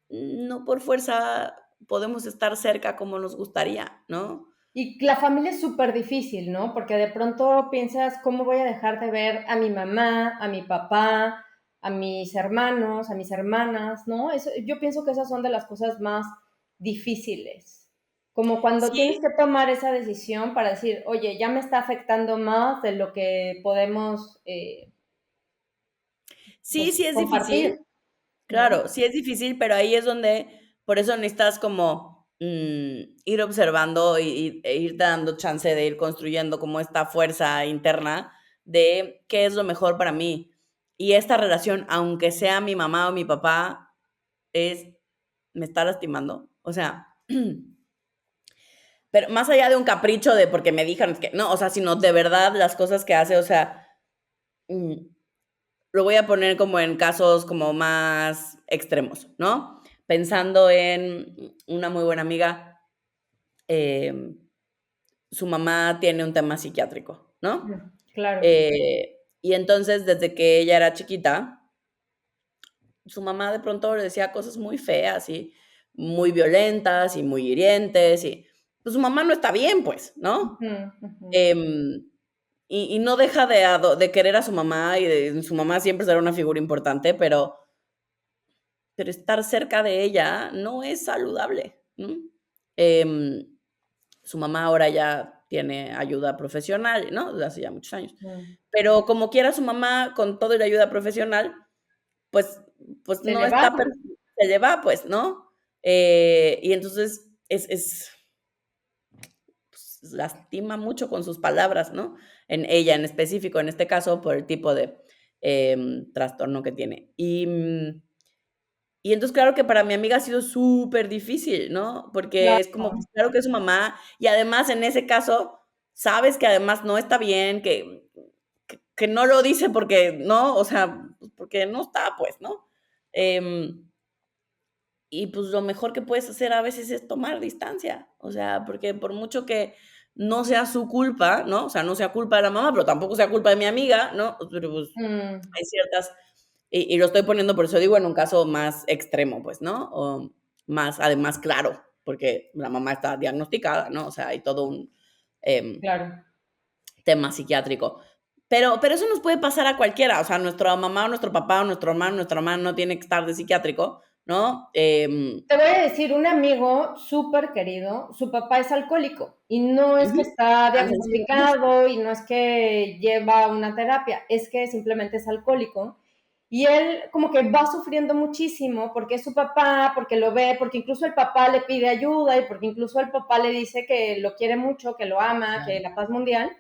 no por fuerza podemos estar cerca como nos gustaría, ¿no? Y la familia es súper difícil, ¿no? Porque de pronto piensas, ¿cómo voy a dejar de ver a mi mamá, a mi papá, a mis hermanos, a mis hermanas, ¿no? Eso, yo pienso que esas son de las cosas más difíciles. Como cuando tienes Sí, que tomar esa decisión para decir, oye, ya me está afectando más de lo que podemos, sí, pues, sí es compartir, difícil, ¿no? claro, sí es difícil, pero ahí es donde por eso necesitas como, ir observando e irte dando chance de ir construyendo como esta fuerza interna de qué es lo mejor para mí. Y esta relación, aunque sea mi mamá o mi papá, es me está lastimando. O sea, Pero más allá de un capricho de porque me dijeron que no, o sea, sino de verdad las cosas que hace, o sea, mm, lo voy a poner como en casos como más extremos, ¿no? Pensando en una muy buena amiga, em, su mamá tiene un tema psiquiátrico, ¿no? Claro. Y entonces, desde que ella era chiquita, su mamá de pronto le decía cosas muy feas y muy violentas y muy hirientes y pues su mamá no está bien, pues, ¿no? Ujú, ujú. Em, y no deja de querer a su mamá y su mamá siempre será una figura importante, pero estar cerca de ella no es saludable, ¿no? Em, Su mamá ahora ya tiene ayuda profesional, ¿no? Desde hace ya muchos años. Mm. Pero como quiera su mamá, con todo y la ayuda profesional, pues pues Se no le va. está per se le va, pues, ¿no? Y entonces pues, lastima mucho con sus palabras, ¿no? En ella en específico, en este caso, por el tipo de, trastorno que tiene. Y entonces, claro que para mi amiga ha sido súper difícil, ¿no? Porque es como, Claro. pues, claro que es su mamá, y además, en ese caso, sabes que además no está bien, que no lo dice porque no, o sea, pues, porque no está, pues, ¿no? Em, y, pues, lo mejor que puedes hacer a veces es tomar distancia, o sea, porque por mucho que no sea su culpa, ¿no? O sea, no sea culpa de la mamá, pero tampoco sea culpa de mi amiga, ¿no? Pero, pues, Mm, hay ciertas y lo estoy poniendo, por eso digo, en un caso más extremo, pues, ¿no? O más, además, claro, porque la mamá está diagnosticada, ¿no? O sea, hay todo un em, claro. tema psiquiátrico. Pero eso nos puede pasar a cualquiera, o sea, nuestra mamá o nuestro papá o nuestro hermano no tiene que estar de psiquiátrico, ¿no? Te voy a decir, un amigo súper querido, su papá es alcohólico y no es que Ujú, está tan sencillo como eso. diagnosticado y no es que lleva una terapia, es que simplemente es alcohólico y él como que va sufriendo muchísimo porque es su papá, porque lo ve, porque incluso el papá le pide ayuda y porque incluso el papá le dice que lo quiere mucho, que lo ama, que Claro. la paz mundial.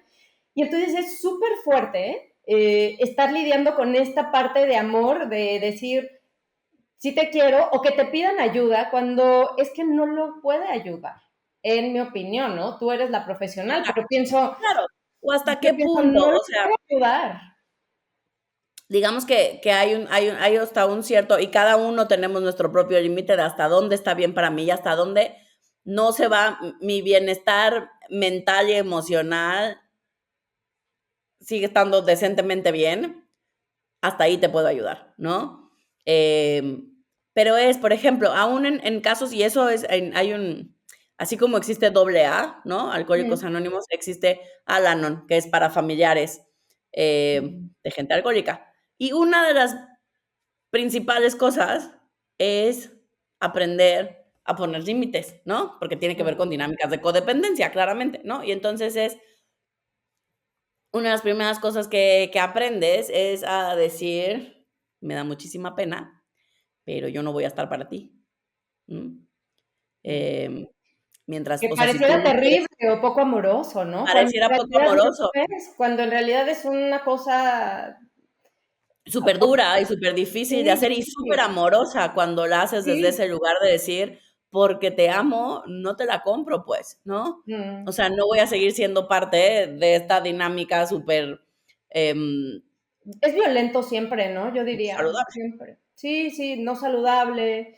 Y entonces es súper fuerte, ¿eh? Estar lidiando con esta parte de amor, de decir, sí te quiero, o que te pidan ayuda cuando es que no lo puede ayudar, en mi opinión, ¿no? Tú eres la profesional, pero Claro, o hasta yo qué pienso, punto, no lo o sea, puedo ayudar. digamos que hay hasta un cierto y cada uno tenemos nuestro propio límite de hasta dónde está bien para mí y hasta dónde no se va mi bienestar mental y emocional sigue estando decentemente bien, hasta ahí te puedo ayudar, ¿no? Pero por ejemplo, aún en casos, y eso es, hay un, así como existe AA, ¿no? Alcohólicos Mm, Anónimos, existe Al-Anon, que es para familiares de gente alcohólica. Y una de las principales cosas es aprender a poner límites, ¿no? Porque tiene que ver con mm. dinámicas de codependencia, claramente, ¿no? Y entonces una de las primeras cosas que aprendes es a decir: "Me da muchísima pena, pero yo no voy a estar para ti", ¿mm? Em, Mientras, Que o sea, si tú pareciera no quieres terrible o poco amoroso, ¿no? Cuando en pareciera poco realidad no amoroso, lo es, cuando en realidad es una cosa, súper dura y súper difícil de sí, hacer y súper difícil. amorosa cuando la haces desde Sí. ese lugar de decir: "Porque te amo, no te la compro", pues, ¿no? O Mm. sea, no voy a seguir siendo parte de esta dinámica súper, em, Es violento siempre, ¿no? Yo diría, saludable. siempre. Sí, sí, no saludable.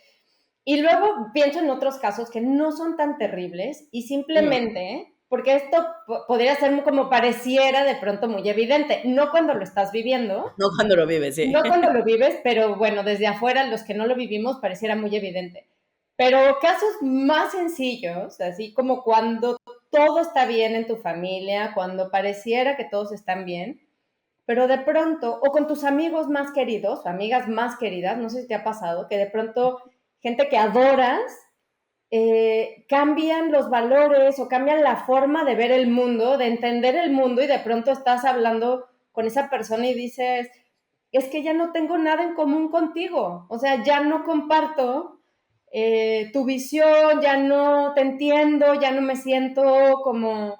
Y luego pienso en otros casos que no son tan terribles y Mm, simplemente, porque esto podría ser como pareciera de pronto muy evidente, no cuando lo estás viviendo, no cuando lo vives, sí. no cuando lo vives, pero bueno, desde afuera los que no lo vivimos pareciera muy evidente. Pero casos más sencillos, así como cuando todo está bien en tu familia, cuando pareciera que todos están bien, pero de pronto, o con tus amigos más queridos, amigas más queridas, no sé si te ha pasado, que de pronto gente que adoras, cambian los valores o cambian la forma de ver el mundo, de entender el mundo y de pronto estás hablando con esa persona y dices, es que ya no tengo nada en común contigo, o sea, ya no comparto tu visión, ya no te entiendo, ya no me siento como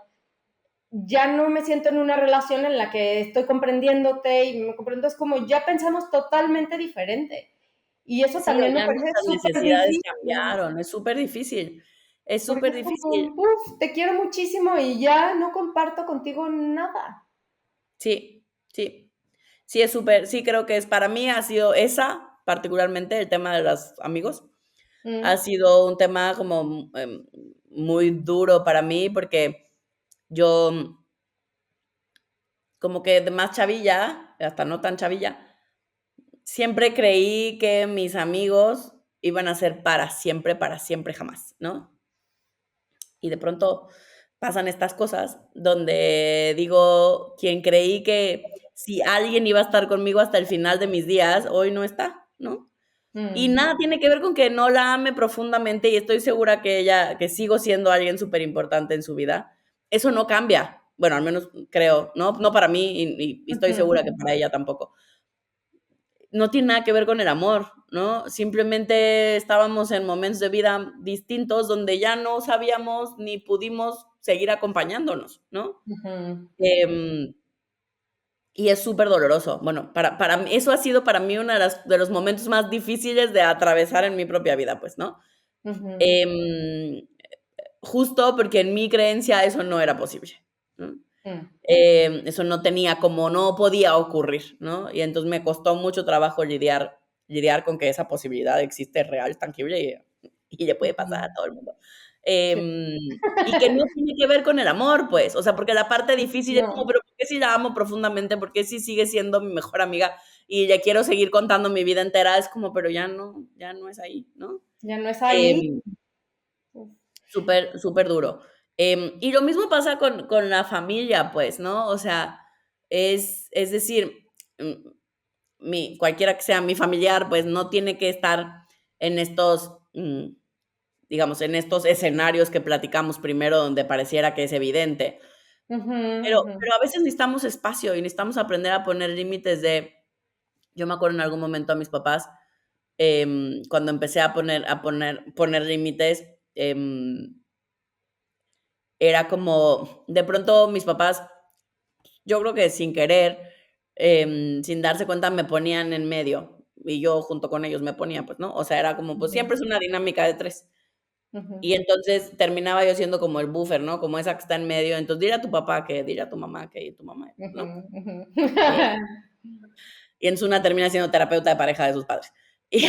ya no me siento en una relación en la que estoy comprendiéndote y me comprendo, es como ya pensamos totalmente diferente. Y eso Sí, o también me ya parece nuestras súper necesidades difícil. cambiaron, es súper difícil. Es Porque súper es difícil. como, uf, te quiero muchísimo y ya no comparto contigo nada. Sí, sí. Sí, es súper, sí creo que es, para mí ha sido esa, particularmente el tema de los amigos, ha Mm, sido un tema como muy duro para mí porque yo como que de más chavilla, hasta no tan chavilla, siempre creí que mis amigos iban a ser para siempre, jamás, ¿no? Y de pronto pasan estas cosas donde digo, quien creí que si alguien iba a estar conmigo hasta el final de mis días, hoy no está, ¿no? Y mm, nada tiene que ver con que no la ame profundamente y estoy segura que sigo siendo alguien súper importante en su vida. Eso no cambia. Bueno, al menos creo, ¿no? No para mí y estoy ujú. segura que para ella tampoco. No tiene nada que ver con el amor, ¿no? Simplemente estábamos en momentos de vida distintos donde ya no sabíamos ni pudimos seguir acompañándonos, ¿no? Ujú. Em, y es súper doloroso. Bueno, para mí, eso ha sido para mí uno de los momentos más difíciles de atravesar en mi propia vida, pues, ¿no? Ujú, Em, justo porque en mi creencia eso no era posible, ¿no? mm. Eso no tenía como, no podía ocurrir, ¿no? Y entonces me costó mucho trabajo lidiar con que esa posibilidad existe real, tangible y le puede pasar a Ujú. todo el mundo. Sí. Y que no tiene que ver con el amor, pues, o sea, porque la parte difícil es como, No, pero ¿por qué si la amo profundamente? ¿Por qué si sigue siendo mi mejor amiga y le quiero seguir contando mi vida entera? Es como, pero ya no es ahí, ¿no? ya no es ahí. Em, súper, súper duro. Y lo mismo pasa con la familia, pues, ¿no? O sea, es decir, mm, cualquiera que sea mi familiar, pues no tiene que estar en estos, digamos, en estos escenarios que platicamos primero, donde pareciera que es evidente. Ujú, ujú. Pero a veces necesitamos espacio y necesitamos aprender a poner límites de. Yo me acuerdo en algún momento a mis papás, cuando empecé poner límites, era como, de pronto mis papás, yo creo que sin querer, sin darse cuenta, me ponían en medio y yo junto con ellos me ponía, pues, ¿no? O sea, era como, pues Ujú, siempre es una dinámica de tres. ujú, Y entonces terminaba yo siendo como el buffer, ¿no? Como esa que está en medio. Entonces, dile a tu papá que, dile a tu mamá que, y tu mamá, ujú, ¿no? ujú. Eh, y en una termina siendo terapeuta de pareja de sus padres. Y,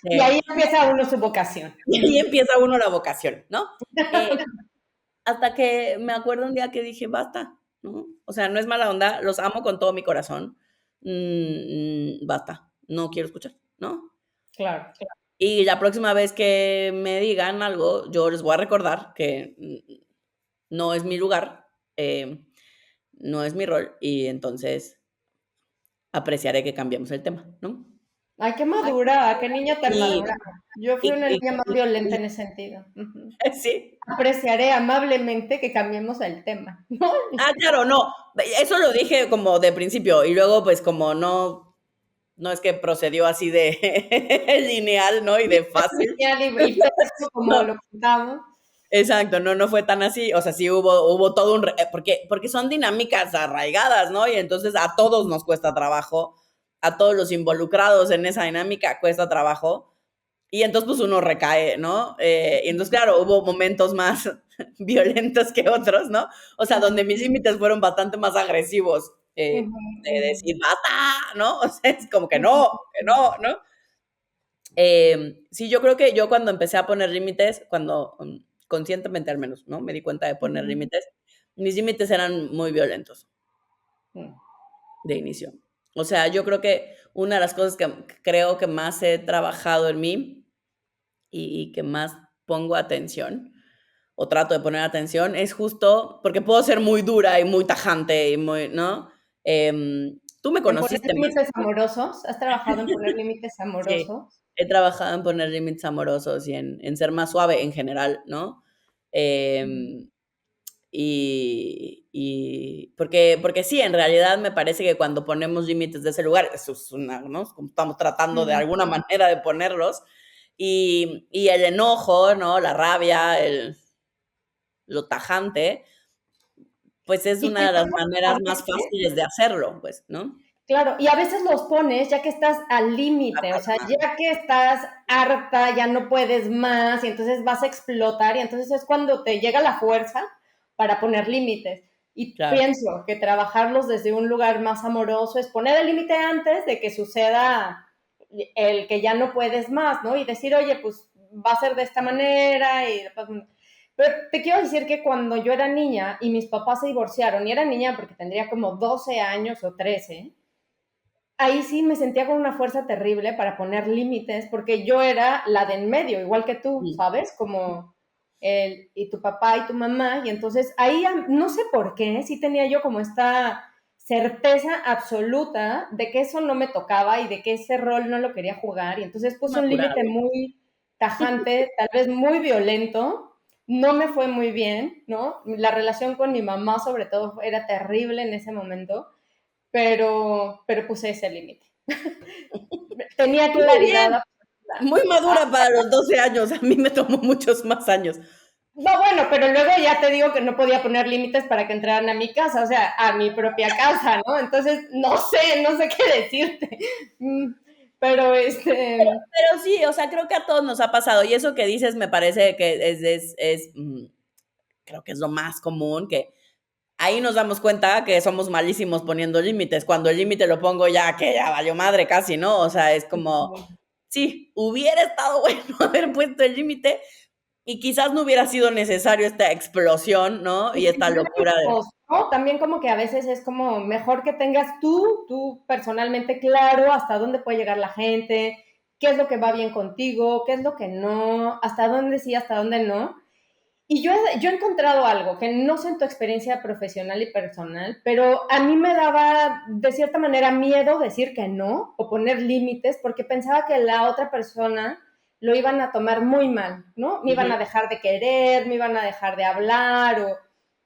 Y ahí empieza uno su vocación. y ahí empieza uno la vocación, ¿no? Eh, Hasta que me acuerdo un día que dije: "Basta", ¿no? O sea, no es mala onda, los amo con todo mi corazón, basta, no quiero escuchar, ¿no? Claro. Y la próxima vez que me digan algo, yo les voy a recordar que, no es mi lugar, no es mi rol, y entonces apreciaré que cambiemos el tema, ¿no? Ay, qué madura, qué niña tan Y madura. Yo fui una y niña más violenta en ese sentido. Ujú. sí. Apreciaré amablemente que cambiemos el tema, ¿no? Ah, claro, no, eso lo dije como de principio, y luego, pues, como no es que procedió así de lineal, ¿no? Y de fácil. Y fresco como No, lo contamos. exacto, no fue tan así. O sea, sí hubo todo porque son dinámicas arraigadas, ¿no? Y entonces a todos nos cuesta trabajo, a todos los involucrados en esa dinámica cuesta trabajo. Y entonces, pues uno recae, ¿no? Y entonces, claro, hubo momentos más violentos que otros, ¿no? O sea, donde mis límites fueron bastante más agresivos, Ujú, de ujú, decir, basta, ¿no? O sea, es como ujú, que no, ¿no? Sí, yo creo que yo cuando empecé a poner límites, cuando conscientemente al menos, ¿no? Me di cuenta de poner ujú, límites, mis límites eran muy violentos ujú. de inicio. O sea, yo creo que una de las cosas que creo que más he trabajado en mí y que más pongo atención o trato de poner atención es justo porque puedo ser muy dura y muy tajante y muy, ¿no? Tú me ¿En poner conociste más. límites amorosos? ¿Has trabajado en poner límites Sí, amorosos? he trabajado en poner límites amorosos y en ser más suave en general, ¿no? Mm, Em, y porque sí, en realidad me parece que cuando ponemos límites de ese lugar, eso es una, ¿no? Como estamos tratando de mm. alguna manera de ponerlos, y el enojo, ¿no? La rabia, lo tajante, pues es ¿Y una te de las enojas maneras más fácilmente? fáciles de hacerlo, pues, ¿no? Claro, y a veces los pones ya que estás al límite, o Hasta sea, la madre. ya que estás harta, ya no puedes más y entonces vas a explotar y entonces es cuando te llega la fuerza para poner límites. Y Claro. pienso que trabajarlos desde un lugar más amoroso es poner el límite antes de que suceda el que ya no puedes más, ¿no? Y decir, oye, pues va a ser de esta manera y pues, pero te quiero decir que cuando yo era niña y mis papás se divorciaron, y era niña porque tendría como 12 años o 13, ahí sí me sentía con una fuerza terrible para poner límites, porque yo era la de en medio, igual que tú, Mm. ¿sabes? Como y tu papá y tu mamá, y entonces ahí no sé por qué, sí tenía yo como esta certeza absoluta de que eso no me tocaba y de que ese rol no lo quería jugar, y entonces puse un límite Madurado. muy tajante, tal vez muy violento, no me fue muy bien, ¿no? La relación con mi mamá sobre todo era terrible en ese momento, pero puse ese límite. Tenía Muy claridad bien, absoluta. muy madura para los 12 años. A mí me tomó muchos más años. No, bueno, pero luego ya te digo que no podía poner límites para que entraran a mi casa, o sea, a mi propia casa, ¿no? Entonces, no sé qué decirte. Pero Pero sí, o sea, creo que a todos nos ha pasado. Y eso que dices me parece que creo que es lo más común, que ahí nos damos cuenta que somos malísimos poniendo límites. Cuando el límite lo pongo ya, que ya valió madre casi, ¿no? O sea, es como, sí, hubiera estado bueno haber puesto el límite y quizás no hubiera sido necesario esta explosión, ¿no? Y esta locura de... ¿no? También como que a veces es como mejor que tengas tú personalmente claro hasta dónde puede llegar la gente, qué es lo que va bien contigo, qué es lo que no, hasta dónde sí, hasta dónde no. Y yo he encontrado algo que no sé en tu experiencia profesional y personal, pero a mí me daba de cierta manera miedo decir que no o poner límites porque pensaba que la otra persona lo iban a tomar muy mal, ¿no? Me iban Ujú. a dejar de querer, me iban a dejar de hablar o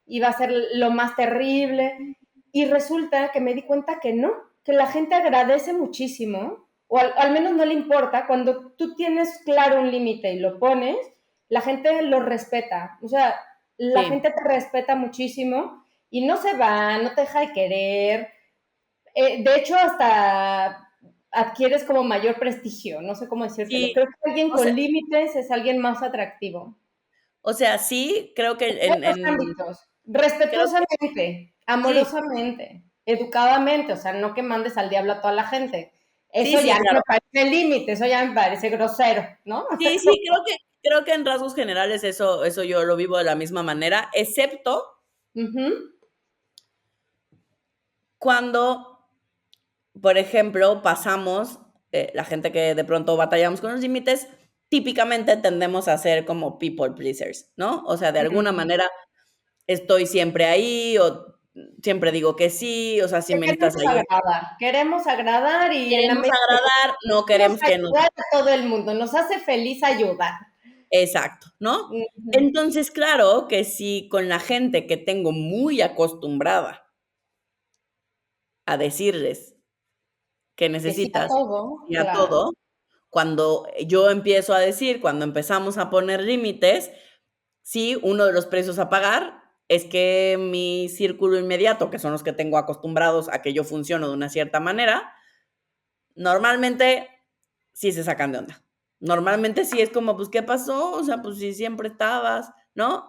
iba a ser lo más terrible. Y resulta que me di cuenta que no, que la gente agradece muchísimo, o al menos no le importa, cuando tú tienes claro un límite y lo pones, la gente lo respeta, o sea, la Sí, gente te respeta muchísimo y no se va, no te deja de querer. De hecho, hasta adquieres como mayor prestigio, no sé cómo decírtelo. sí. Creo que alguien O sea, con límites es alguien más atractivo. sí, creo que En todos los ámbitos, creo que respetuosamente, sí, amorosamente, educadamente, o sea, no que mandes al diablo a toda la gente. sí, Eso sí, ya no me claro. parece límite, eso ya me parece grosero, ¿no? O sea, Sí, sí, creo que en rasgos generales eso yo lo vivo de la misma manera, excepto ujú. cuando, por ejemplo, pasamos, la gente que de pronto batallamos con los límites, típicamente tendemos a ser como people pleasers, ¿no? O sea, de alguna Mm. manera estoy siempre ahí o siempre digo que sí, o sea, si Que me necesitas ayuda. queremos agradar y en la Queremos medida de que agradar, no podemos queremos que nos... ayudar a todo el mundo, nos hace feliz ayudar. Exacto, ¿no? Ujú. Entonces, claro que si con la gente que tengo muy acostumbrada a decirles que Que sí a necesitas todo, y a claro. todo, cuando yo empiezo a decir, cuando empezamos a poner límites, sí, uno de los precios a pagar es que mi círculo inmediato, que son los que tengo acostumbrados a que yo funciono de una cierta manera, normalmente sí se sacan de onda. Normalmente sí es como, pues, ¿qué pasó? O sea, pues si siempre estabas, ¿no? O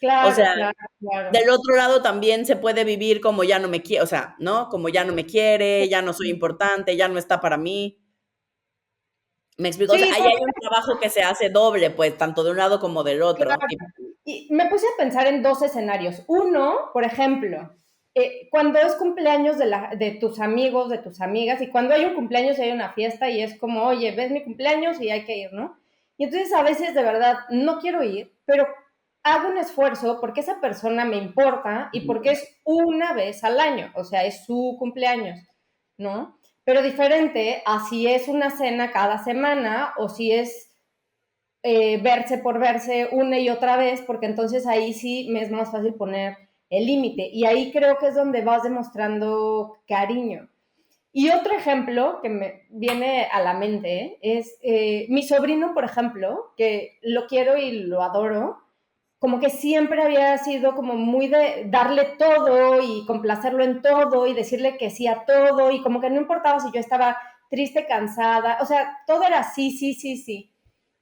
Claro, sea, claro, claro. del otro lado también se puede vivir como ya no me quiere, o sea, ¿no? Como ya no me quiere, ya no soy importante, ya no está para mí. ¿Me explico? O sea, Sí, ahí hay un trabajo que se hace doble, pues, tanto de un lado como del claro. otro. Y me puse a pensar en dos escenarios. Uno, por ejemplo, cuando es cumpleaños de tus amigos, de tus amigas, y cuando hay un cumpleaños y hay una fiesta y es como, oye, ves mi cumpleaños y hay que ir, ¿no? Y entonces a veces de verdad no quiero ir, pero hago un esfuerzo porque esa persona me importa y porque Ujú. es una vez al año, o sea, es su cumpleaños, ¿no? Pero diferente a si es una cena cada semana o si es verse por verse una y otra vez, porque entonces ahí sí me es más fácil poner el límite. Y ahí creo que es donde vas demostrando cariño. Y otro ejemplo que me viene a la mente es mi sobrino, por ejemplo, que lo quiero y lo adoro, como que siempre había sido como muy de darle todo y complacerlo en todo y decirle que sí a todo y como que no importaba si yo estaba triste, cansada, o sea, todo era sí, sí, sí, sí.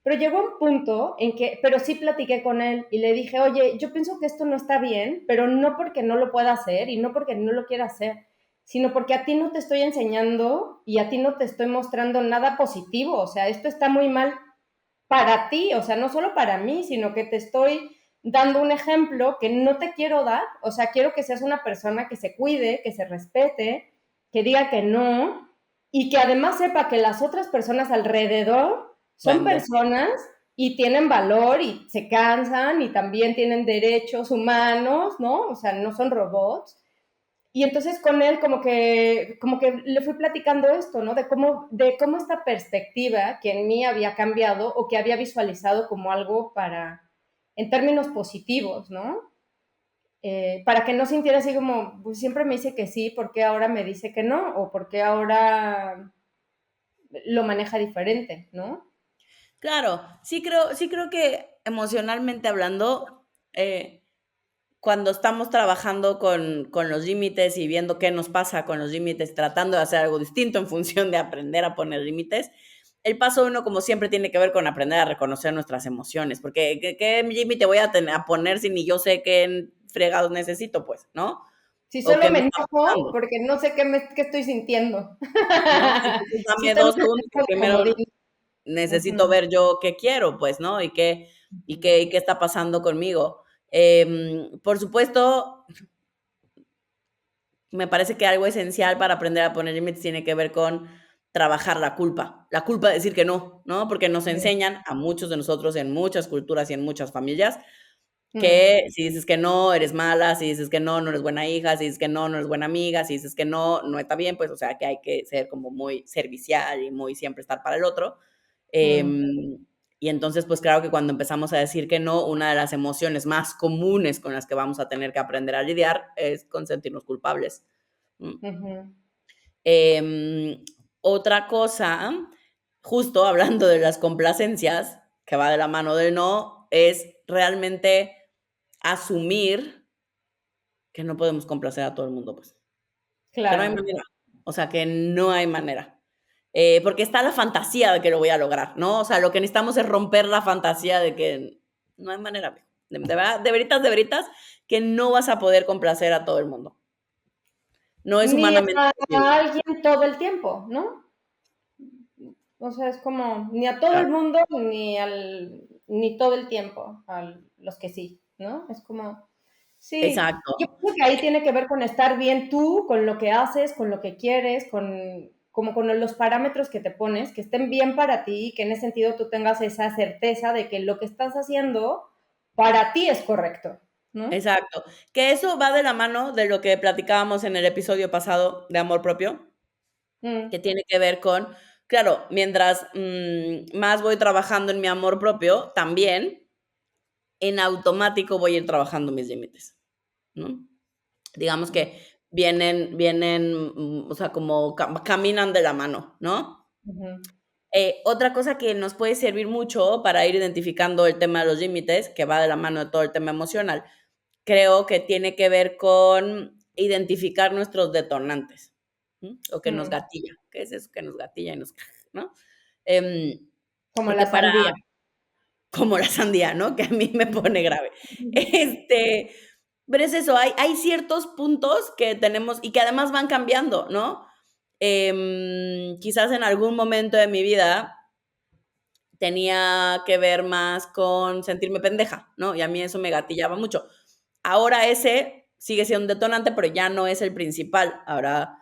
Pero llegó un punto en que, pero sí platiqué con él y le dije, oye, yo pienso que esto no está bien, pero no porque no lo pueda hacer y no porque no lo quiera hacer, sino porque a ti no te estoy enseñando y a ti no te estoy mostrando nada positivo, o sea, esto está muy mal para ti, o sea, no solo para mí, sino que te estoy dando un ejemplo que no te quiero dar, o sea, quiero que seas una persona que se cuide, que se respete, que diga que no y que además sepa que las otras personas alrededor son Pueden decir. personas y tienen valor y se cansan y también tienen derechos humanos, ¿no? O sea, no son robots. Y entonces con él como que le fui platicando esto, ¿no? De cómo esta perspectiva que en mí había cambiado o que había visualizado como algo para, en términos positivos, ¿no? Para que no sintiera así como, pues siempre me dice que sí, ¿por qué ahora me dice que no? O ¿por qué ahora lo maneja diferente, ¿no? Claro, sí creo que emocionalmente hablando, cuando estamos trabajando con los límites y viendo qué nos pasa con los límites, tratando de hacer algo distinto en función de aprender a poner límites, el paso uno, como siempre, tiene que ver con aprender a reconocer nuestras emociones, porque ¿qué límite voy a poner si ni yo sé qué fregados necesito, pues, ¿no? Si O solo qué me me está enojo pasando, porque no sé qué estoy sintiendo. ¿no? Entonces Sí, dame solo 2 segundos que me primero comodín. necesito Ujú, ver yo qué quiero, pues, ¿no? Y qué está pasando conmigo. Por supuesto, me parece que algo esencial para aprender a poner límites tiene que ver con trabajar la culpa de decir que no, ¿no? Porque nos sí. enseñan a muchos de nosotros en muchas culturas y en muchas familias Mm, que si dices que no, eres mala, si dices que no, no eres buena hija, si dices que no, no eres buena amiga, si dices que no, no está bien, pues, o sea, que hay que ser como muy servicial y muy siempre estar para el otro. mm, Y entonces, pues claro que cuando empezamos a decir que no, una de las emociones más comunes con las que vamos a tener que aprender a lidiar es con sentirnos culpables. ¿Mm? ujú. Em, Otra cosa, justo hablando de las complacencias, que va de la mano del no, es realmente asumir que no podemos complacer a todo el mundo, pues. Que no hay Claro. manera. O sea, que no hay manera. Porque está la fantasía de que lo voy a lograr, ¿no? O sea, lo que necesitamos es romper la fantasía de que no hay manera, mijo. De verdad, de veritas, que no vas a poder complacer a todo el mundo. No es Ni humanamente a posible. alguien todo el tiempo, ¿no? O sea, es como ni a todo el Claro, mundo ni todo el tiempo a los que sí, ¿no? Es como sí, yo exacto. creo que ahí tiene que ver con estar bien tú, con lo que haces, con lo que quieres, como con los parámetros que te pones, que estén bien para ti y que en ese sentido tú tengas esa certeza de que lo que estás haciendo para ti es correcto, ¿no? Exacto. Que eso va de la mano de lo que platicábamos en el episodio pasado de amor propio, Mm, que tiene que ver con, claro, mientras, más voy trabajando en mi amor propio, también en automático voy a ir trabajando mis límites, ¿no? Digamos que vienen, o sea, como caminan de la mano, ¿no? ujú, Otra cosa que nos puede servir mucho para ir identificando el tema de los límites, que va de la mano de todo el tema emocional, creo que tiene que ver con identificar nuestros detonantes, o que nos mm, gatilla. ¿Qué es eso que nos gatilla y nos ¿no? Em, como la porque para sandía. como la sandía, ¿no? Que a mí me pone grave. Este, pero es eso, hay ciertos puntos que tenemos y que además van cambiando, ¿no? Quizás en algún momento de mi vida tenía que ver más con sentirme pendeja, ¿no? Y a mí eso me gatillaba mucho. Ahora ese sigue siendo un detonante, pero ya no es el principal. Ahora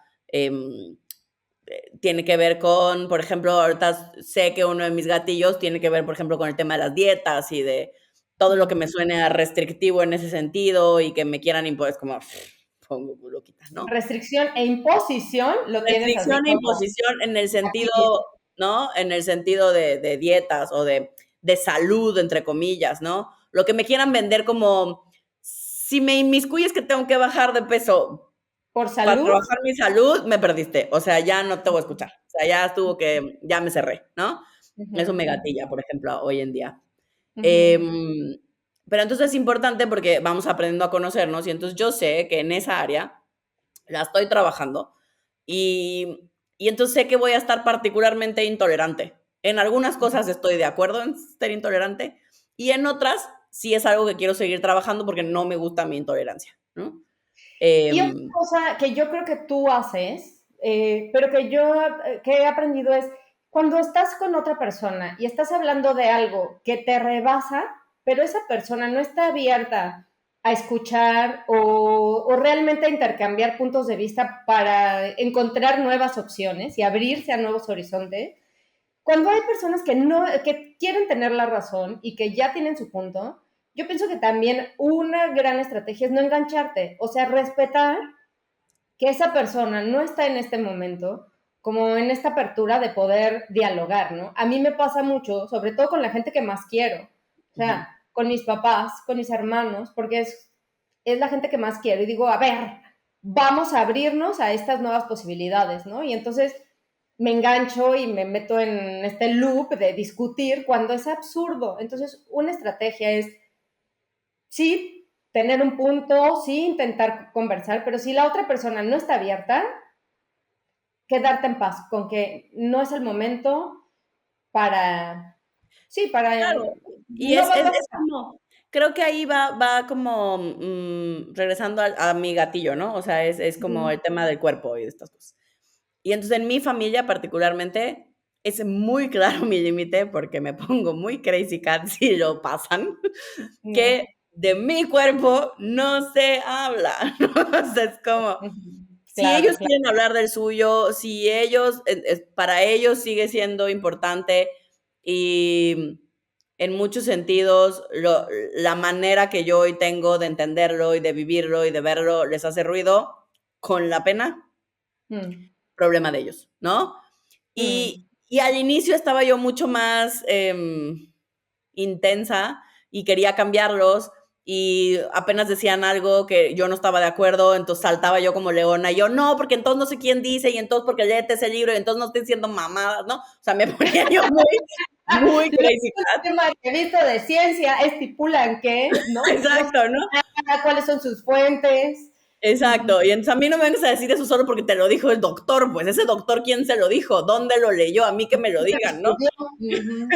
tiene que ver con, por ejemplo, ahorita sé que uno de mis gatillos tiene que ver, por ejemplo, con el tema de las dietas y de todo lo que Mm. me suene a restrictivo en ese sentido y que me quieran imponer, es como, pongo loquita, ¿no? Restricción e imposición lo tienes así Restricción e como imposición en el sentido, gatillo. ¿no? En el sentido de dietas o de salud, entre comillas, ¿no? Lo que me quieran vender como, si me inmiscuyes que tengo que bajar de peso Por para salud. trabajar mi salud, me perdiste. O sea, ya no te voy a escuchar. O sea, ya estuvo que, ya me cerré, ¿no? Eso Ujú, me gatilla, por ejemplo, hoy en día. ujú, Em, Pero entonces es importante porque vamos aprendiendo a conocernos y entonces yo sé que en esa área la estoy trabajando y entonces sé que voy a estar particularmente intolerante. En algunas cosas estoy de acuerdo en ser intolerante y en otras sí es algo que quiero seguir trabajando porque no me gusta mi intolerancia, ¿no? Y otra Em, cosa que yo creo que tú haces, pero que yo que he aprendido es, cuando estás con otra persona y estás hablando de algo que te rebasa, pero esa persona no está abierta a escuchar o realmente a intercambiar puntos de vista para encontrar nuevas opciones y abrirse a nuevos horizontes, cuando hay personas que no, que quieren tener la razón y que ya tienen su punto, yo pienso que también una gran estrategia es no engancharte, o sea, respetar que esa persona no está en este momento como en esta apertura de poder dialogar, ¿no? A mí me pasa mucho, sobre todo con la gente que más quiero, o ujú. sea, con mis papás, con mis hermanos, porque es la gente que más quiero y digo, a ver, vamos a abrirnos a estas nuevas posibilidades, ¿no? Y entonces me engancho y me meto en este loop de discutir cuando es absurdo. Entonces, una estrategia es, sí, tener un punto, sí, intentar conversar, pero si la otra persona no está abierta, quedarte en paz con que no es el momento para, sí, para, Claro, y no va a es pasar. como, creo que ahí va como, regresando a mi gatillo, ¿no? O sea, es como Ujú. el tema del cuerpo y de estas cosas. Y entonces en mi familia particularmente es muy claro mi límite porque me pongo muy crazy cat si lo pasan, que de mi cuerpo no se habla, ¿no? O sea, es como, si Claro, ellos claro. quieren hablar del suyo, si ellos, para ellos sigue siendo importante y en muchos sentidos la manera que yo hoy tengo de entenderlo y de vivirlo y de verlo les hace ruido, con la pena, Mm, problema de ellos, ¿no? mm. Y al inicio estaba yo mucho más intensa y quería cambiarlos y apenas decían algo que yo no estaba de acuerdo, entonces saltaba yo como leona y yo, no, porque entonces no sé quién dice y entonces porque léete ese libro y entonces no estoy diciendo mamadas, ¿no? O sea, me ponía yo muy Los crazy cat. temas que he visto de ciencia estipulan que, ¿no? No sé Exacto, ¿no? nada, cuáles son sus fuentes. Ujú. Exacto, y entonces a mí no me vengas a decir eso solo porque te lo dijo el doctor, pues ese doctor, ¿quién se lo dijo? ¿Dónde lo leyó? A mí que me lo digan, ¿no? Estudió. Ujú.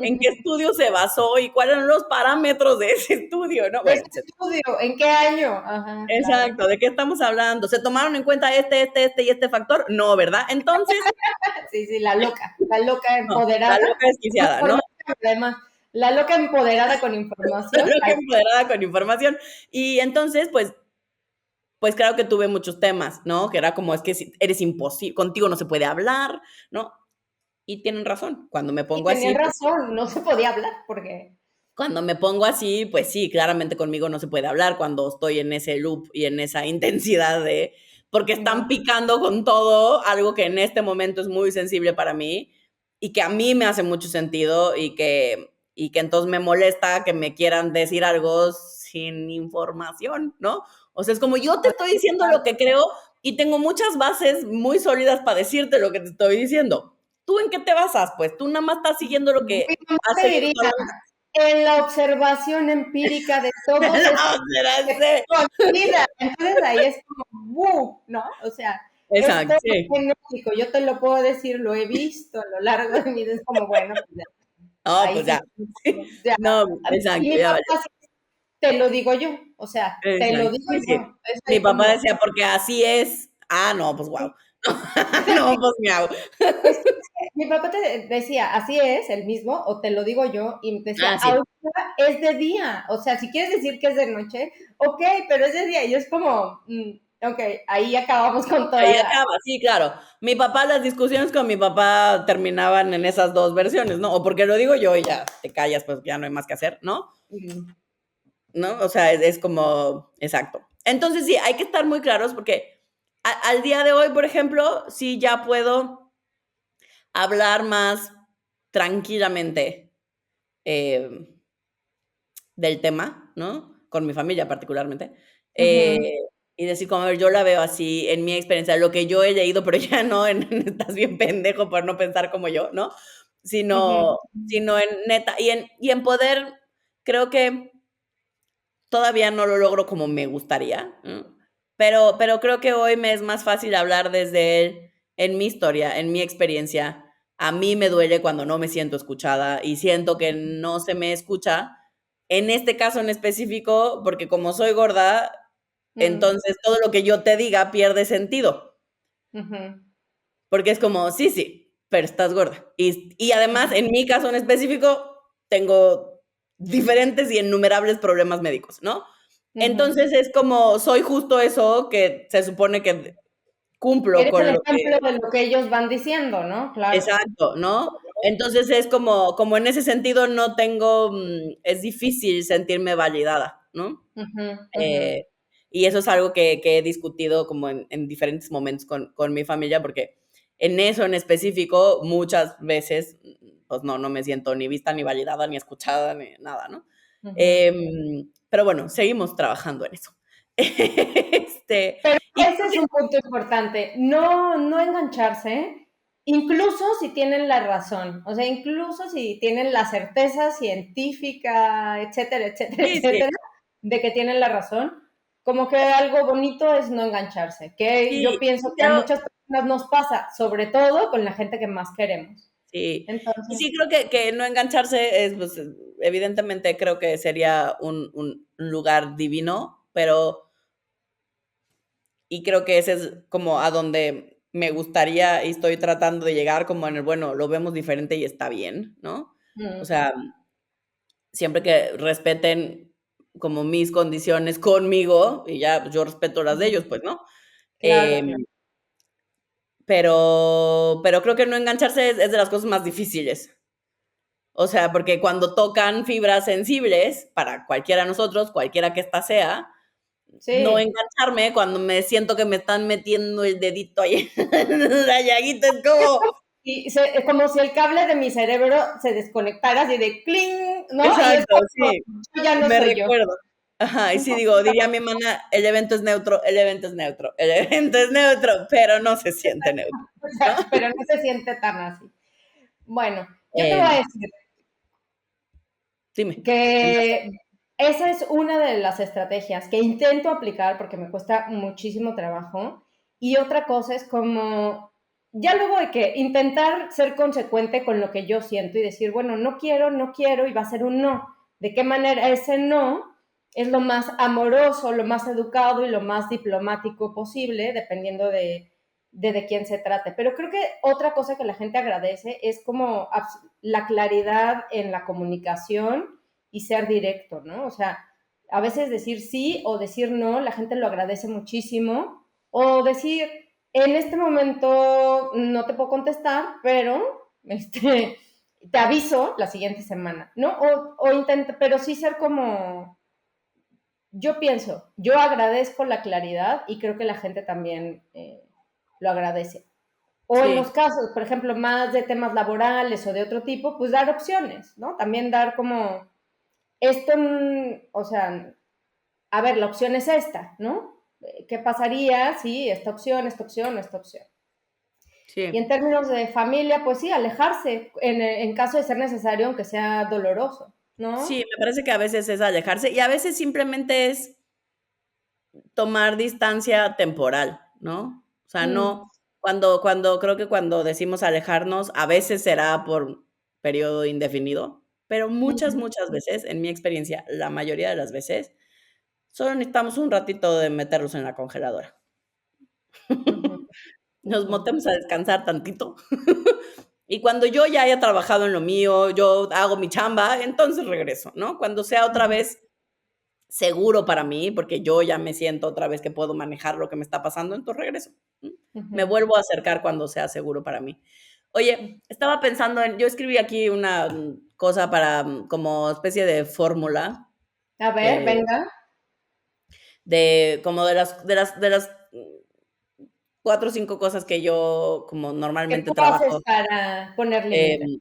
¿En qué estudio se basó y cuáles eran los parámetros de ese estudio, no? Ese Bueno, etcétera. estudio, ¿en qué año? Ajá, claro. Exacto, ¿de qué estamos hablando? ¿Se tomaron en cuenta este y este factor? No, ¿verdad? Entonces, Sí, sí, la loca no, la empoderada, loca con desquiciada, ¿no? información, además, la loca empoderada con La información. loca empoderada con información. Y entonces, pues claro que tuve muchos temas, ¿no? Que era como, es que eres imposible, contigo no se puede hablar, ¿no? Y tienen razón, cuando me Y pongo tenían así, pues razón, no se podía hablar porque... cuando me pongo así, pues sí, claramente conmigo no se puede hablar cuando estoy en ese loop y en esa intensidad de, porque están No. picando con todo, algo que en este momento es muy sensible para mí y que a mí me hace mucho sentido y que entonces me molesta que me quieran decir algo sin información, ¿no? O sea, es como yo te estoy diciendo lo que creo y tengo muchas bases muy sólidas para decirte lo que te estoy diciendo. ¿Tú en qué te basas? Pues tú nada más estás siguiendo lo Mi que mamá has te seguido diría, toda la vida. en la observación empírica de todos estos No, será que ese. tengo en mi vida. Entonces ahí es como, ¡bu! ¿No? O sea, esto Exacto, es sí. genético, yo te lo puedo decir, lo he visto a lo largo de mi vida. Es como, bueno, pues ya, No, ahí pues sí, ya. ya. No, Y exacto, mi ya valió. papá sí, te lo digo yo, o sea, te lo Exacto. digo Sí, sí. yo. Es Mi ahí papá como, decía: "Porque así es". Ah, no, pues sí. guau. No, pues miau. Es que mi papá te decía, así es, el mismo, o te lo digo yo, y decía, Ah, sí. ahorita es de día, o sea, si quieres decir que es de noche, ok, pero es de día, y yo es como, ok, ahí acabamos con Ahí toda la... acaba, sí, claro. Mi papá, las discusiones con mi papá terminaban en esas 2 versiones, ¿no? O porque lo digo yo y ya te callas, pues ya no hay más que hacer, ¿no? Mm, ¿No? O sea, es como exacto. Entonces, sí, hay que estar muy claros porque al día de hoy, por ejemplo, sí ya puedo hablar más tranquilamente eh, del tema, ¿no? Con mi familia particularmente. Eh, ujú, y decir, como, a ver, yo la veo así en mi experiencia, lo que yo he leído, pero ya no estás bien pendejo por no pensar como yo, ¿no? ujú. Sino en neta, y en poder, creo que todavía no lo logro como me gustaría, ¿no? Pero creo que hoy me es más fácil hablar desde en mi historia, en mi experiencia. A mí me duele cuando no me siento escuchada y siento que no se me escucha. En este caso en específico, porque como soy gorda, Mm, entonces todo lo que yo te diga pierde sentido. ujú, Porque es como, sí, sí, pero estás gorda. Y además, en mi caso en específico, tengo diferentes y innumerables problemas médicos, ¿no? ujú. Entonces es como, soy justo eso que se supone que cumplo Eres el con lo que... ejemplo de lo que ellos van diciendo, ¿no? Claro. Exacto, ¿no? Entonces es como en ese sentido no tengo, es difícil sentirme validada, ¿no? Ujú, ujú. Eh, y eso es algo que he discutido como en diferentes momentos con mi familia, porque en eso en específico muchas veces, pues no me siento ni vista, ni validada, ni escuchada, ni nada, ¿no? Ujú. Pero bueno, seguimos trabajando en eso. Pero Y ese es un punto importante, no engancharse, incluso si tienen la razón, o sea, incluso si tienen la certeza científica, etcétera, etcétera, sí, sí, etcétera, de que tienen la razón, como que algo bonito es no engancharse, que yo sí, pienso que a creo, muchas personas nos pasa, sobre todo con la gente que más queremos. sí. Y Entonces, sí creo que no engancharse es, pues, evidentemente creo que sería un lugar divino, pero y creo que ese es como a donde me gustaría y estoy tratando de llegar, como en el, bueno, lo vemos diferente y está bien, ¿no? O mm, sea, siempre que respeten como mis condiciones conmigo y ya pues, yo respeto las de ujú, ellos, pues, ¿no? claro, claro. Em, pero creo que no engancharse es de las cosas más difíciles. O sea, porque cuando tocan fibras sensibles, para cualquiera de nosotros, cualquiera que ésta sea, no Sí, engancharme cuando me siento que me están metiendo el dedito ahí en la llaguita, es como y es como si el cable de mi cerebro se desconectara así de cling, ¿no? Y es exacto, como, sí, yo ya no me soy yo. recuerdo. Ajá, y sí ¿No? digo, diría mi hermana, el evento es neutro, el evento es neutro, el evento es neutro, pero no se siente neutro, O ¿no? sea, pero no se siente tan así. Bueno, yo te voy a Em, decir dime, en base que esa es una de las estrategias que intento aplicar porque me cuesta muchísimo trabajo. Y otra cosa es como, ya luego de que intentar ser consecuente con lo que yo siento y decir, bueno, no quiero, no quiero y va a ser un no. ¿De qué manera ese no es lo más amoroso, lo más educado y lo más diplomático posible, dependiendo de quién se trate? Pero creo que otra cosa que la gente agradece es como la claridad en la comunicación y ser directo, ¿no? O sea, a veces decir sí o decir no, la gente lo agradece muchísimo. O decir, en este momento no te puedo contestar, pero te aviso la siguiente semana, ¿no? O intenta, pero sí ser como, yo pienso, yo agradezco la claridad y creo que la gente también lo agradece. O en los sí, casos, por ejemplo, más de temas laborales o de otro tipo, pues dar opciones, ¿no? También dar como, esto, o sea, a ver, la opción es esta, ¿no? ¿Qué pasaría si esta opción, esta opción, esta opción? Y sí. en términos de familia, pues sí, alejarse en caso de ser necesario, aunque sea doloroso, Sí, ¿no? me parece que a veces es alejarse y a veces simplemente es tomar distancia temporal, ¿no? O sea, Mm, no, cuando creo que cuando decimos alejarnos, a veces será por periodo indefinido, pero muchas, mm, muchas veces, en mi experiencia, la mayoría de las veces, solo necesitamos un ratito de meterlos en la congeladora. ujú, Nos ujú, metemos a descansar tantito. Y cuando yo ya haya trabajado en lo mío, yo hago mi chamba, entonces regreso, ¿no? Cuando sea otra ujú, vez seguro para mí, porque yo ya me siento otra vez que puedo manejar lo que me está pasando, entonces regreso. Me ujú, vuelvo a acercar cuando sea seguro para mí. Oye, ujú. estaba pensando yo escribí aquí una cosa para como especie de fórmula A ver, de, venga. como de las 4 o 5 cosas que yo como ¿Qué normalmente tú haces trabajo. para poner límites? em,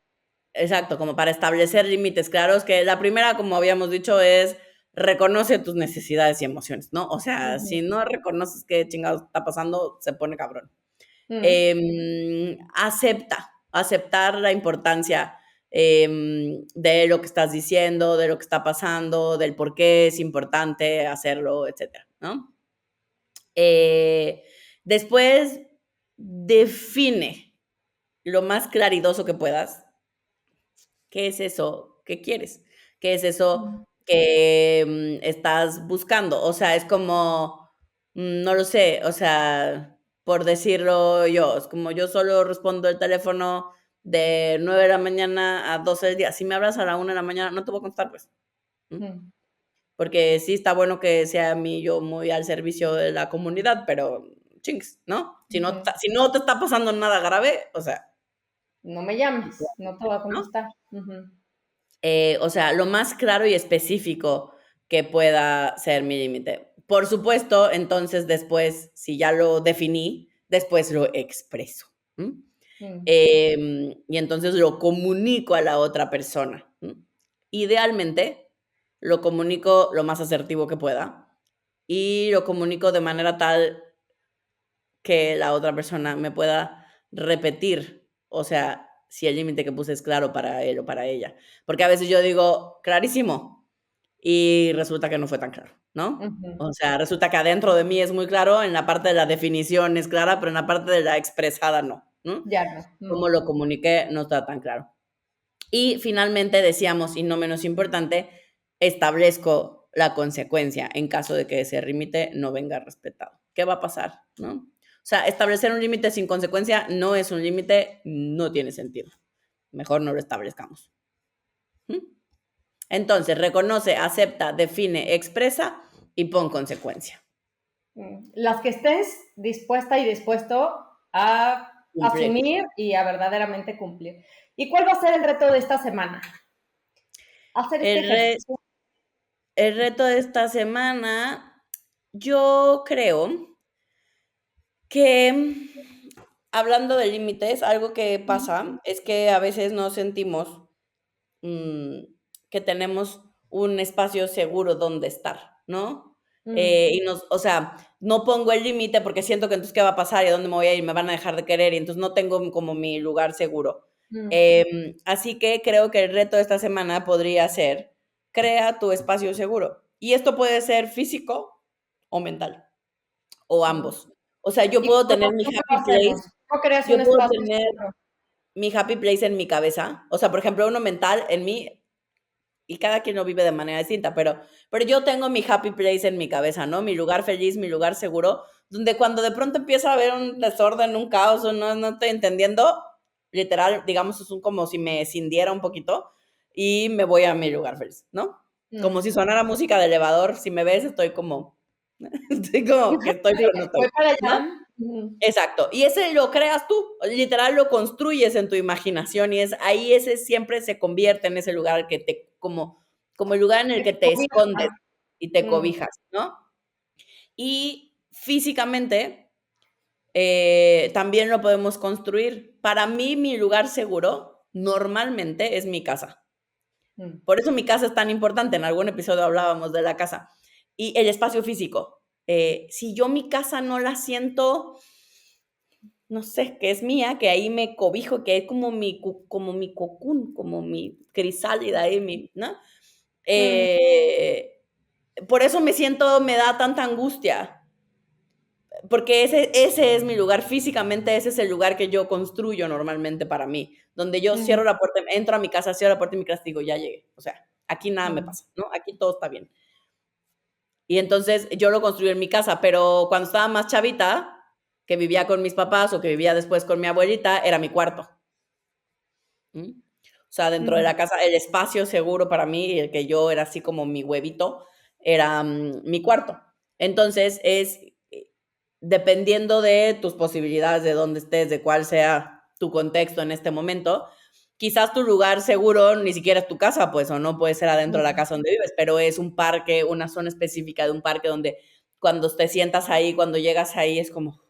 Exacto, como para establecer límites claros, que la primera, como habíamos dicho, es reconoce tus necesidades y emociones, ¿no? O sea, si Ujú, no reconoces qué chingados está pasando, se pone cabrón. mm, Aceptar la importancia. de lo que estás diciendo, de lo que está pasando, del por qué es importante hacerlo, etcétera, ¿no? Después, define lo más claridoso que puedas. ¿Qué es eso que quieres? ¿Qué es eso Mm, que estás buscando? O sea, es como, no lo sé, o sea, por decirlo yo, es como yo solo respondo el teléfono de 9 de la mañana a 12 del día. Si me hablas a la 1 de la mañana, no te voy a contestar, pues. ¿Mm? mm, Porque sí está bueno que sea mi yo muy al servicio de la comunidad, pero chingues, ¿no? ujú. Si no te está pasando nada grave, o sea, No me llames, no te voy a ¿no? contestar. Ujú, O sea, lo más claro y específico que pueda ser mi límite. Por supuesto, entonces después, si ya lo definí, después lo expreso. ¿M? mm, Y entonces lo comunico a la otra persona. ¿M? Idealmente, lo comunico lo más asertivo que pueda y lo comunico de manera tal que la otra persona me pueda repetir, o sea, si el límite que puse es claro para él o para ella. Porque a veces yo digo, clarísimo, y resulta que no fue tan claro, ¿no? ujú. O sea, resulta que adentro de mí es muy claro, en la parte de la definición es clara, pero en la parte de la expresada no, ¿no? Ya no. Cómo lo comuniqué no está tan claro. Y finalmente decíamos, y no menos importante, establezco la consecuencia en caso de que ese límite no venga respetado. ¿Qué va a pasar? ¿No? O sea, establecer un límite sin consecuencia no es un límite, no tiene sentido. Mejor no lo establezcamos. ¿Mm? Entonces, reconoce, acepta, define, expresa y pon consecuencia. Las que estés dispuesta y dispuesto a Cumplir. asumir y a verdaderamente cumplir. ¿Y cuál va a ser el reto de esta semana? Hacer este El, re- ejercicio. el reto de esta semana, yo creo que hablando de límites, algo que pasa es que a veces no sentimos mm, que tenemos un espacio seguro donde estar, ¿no? Mm, O sea, no pongo el límite porque siento que entonces qué va a pasar y a dónde me voy a ir, me van a dejar de querer y entonces no tengo como mi lugar seguro. mm, Así que creo que el reto de esta semana podría ser, crea tu espacio seguro. Y esto puede ser físico o mental, o mm. ambos. O sea, yo ¿Y puedo tener mi cómo lo happy hacemos? place, ¿Cómo creas yo un puedo espacio tener seguro? mi happy place en mi cabeza. O sea, por ejemplo, uno mental en mí, y cada quien lo vive de manera distinta, pero yo tengo mi happy place en mi cabeza, ¿no? Mi lugar feliz, mi lugar seguro, donde cuando de pronto empieza a haber un desorden, un caos, o no estoy entendiendo, literal, digamos, es como si me cindiera un poquito y me voy a mi lugar feliz, ¿no? Como Mm. si sonara música de elevador, si me ves, estoy como, estoy como que estoy, Sí, pero no estoy, voy para ¿no? allá. Mm, Exacto. Y ese lo creas tú, literal lo construyes en tu imaginación y es ahí ese siempre se convierte en ese lugar que te, como el lugar en el que te escondes y te mm, cobijas, ¿no? Y físicamente también lo podemos construir. Para mí, mi lugar seguro normalmente es mi casa. mm, Por eso mi casa es tan importante. En algún episodio hablábamos de la casa. Y el espacio físico. Si yo mi casa no la siento no sé, que es mía, que ahí me cobijo, que es como mi cocún, como mi crisálida ahí, ¿no? mm, Eh, por eso me da tanta angustia, porque ese es mi lugar, físicamente ese es el lugar que yo construyo normalmente para mí, donde yo mm, cierro la puerta, entro a mi casa, cierro la puerta de mi casa y digo, ya llegué, o sea, aquí nada me mm, pasa, ¿no? Aquí todo está bien. Y entonces yo lo construí en mi casa, pero cuando estaba más chavita, que vivía con mis papás o que vivía después con mi abuelita, era mi cuarto. ¿Mm? O sea, dentro de mm. la casa, el espacio seguro para mí, el que yo era así como mi huevito, era mi cuarto. Entonces, dependiendo de tus posibilidades, de dónde estés, de cuál sea tu contexto en este momento, quizás tu lugar seguro ni siquiera es tu casa, pues, o no puede ser adentro de la casa donde vives, pero es un parque, una zona específica de un parque donde cuando te sientas ahí, cuando llegas ahí, es como,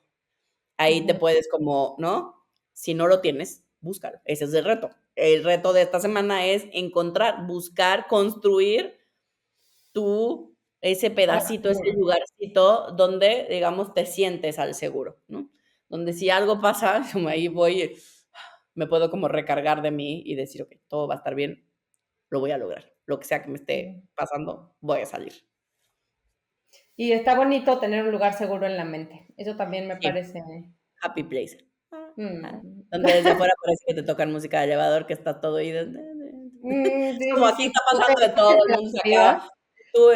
ahí te Ujú. puedes como, ¿no? Si no lo tienes, búscalo. Ese es el reto. El reto de esta semana es encontrar, buscar, construir ese Ahora, pedacito, ese seguro. lugarcito donde, digamos, te sientes al seguro, ¿no? Donde si algo pasa, como ahí voy, me puedo como recargar de mí y decir, ok, todo va a estar bien, lo voy a lograr. Lo que sea que me esté pasando, voy a salir. Y está bonito tener un lugar seguro en la mente. Eso también me Sí, parece. happy place. Mm. Donde desde afuera parece que te tocan música de elevador, que está todo ahí. Es Sí, como sí, aquí sí. está pasando de todo, el mundo se acaba. Tú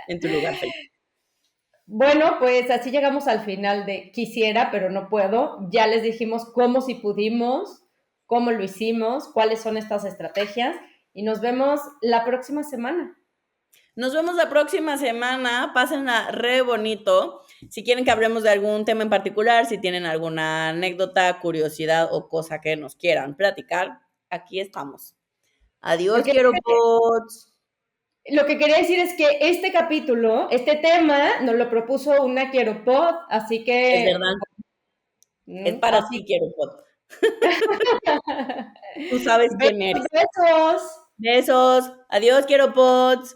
en tu lugar feliz. Bueno, pues así llegamos al final de quisiera, pero no puedo. Ya les dijimos cómo si pudimos, cómo lo hicimos, cuáles son estas estrategias y nos vemos la próxima semana. Nos vemos la próxima semana. Pásenla re bonito. Si quieren que hablemos de algún tema en particular, si tienen alguna anécdota, curiosidad o cosa que nos quieran platicar, aquí estamos. Adiós, Porque quiero bots. lo que quería decir es que este capítulo, este tema, nos lo propuso una Quiero Pod, así Es que, verdad. Es para así. ti, quiero bot. Tú sabes quién Besos, eres. besos. Besos. Adiós, quiero bots.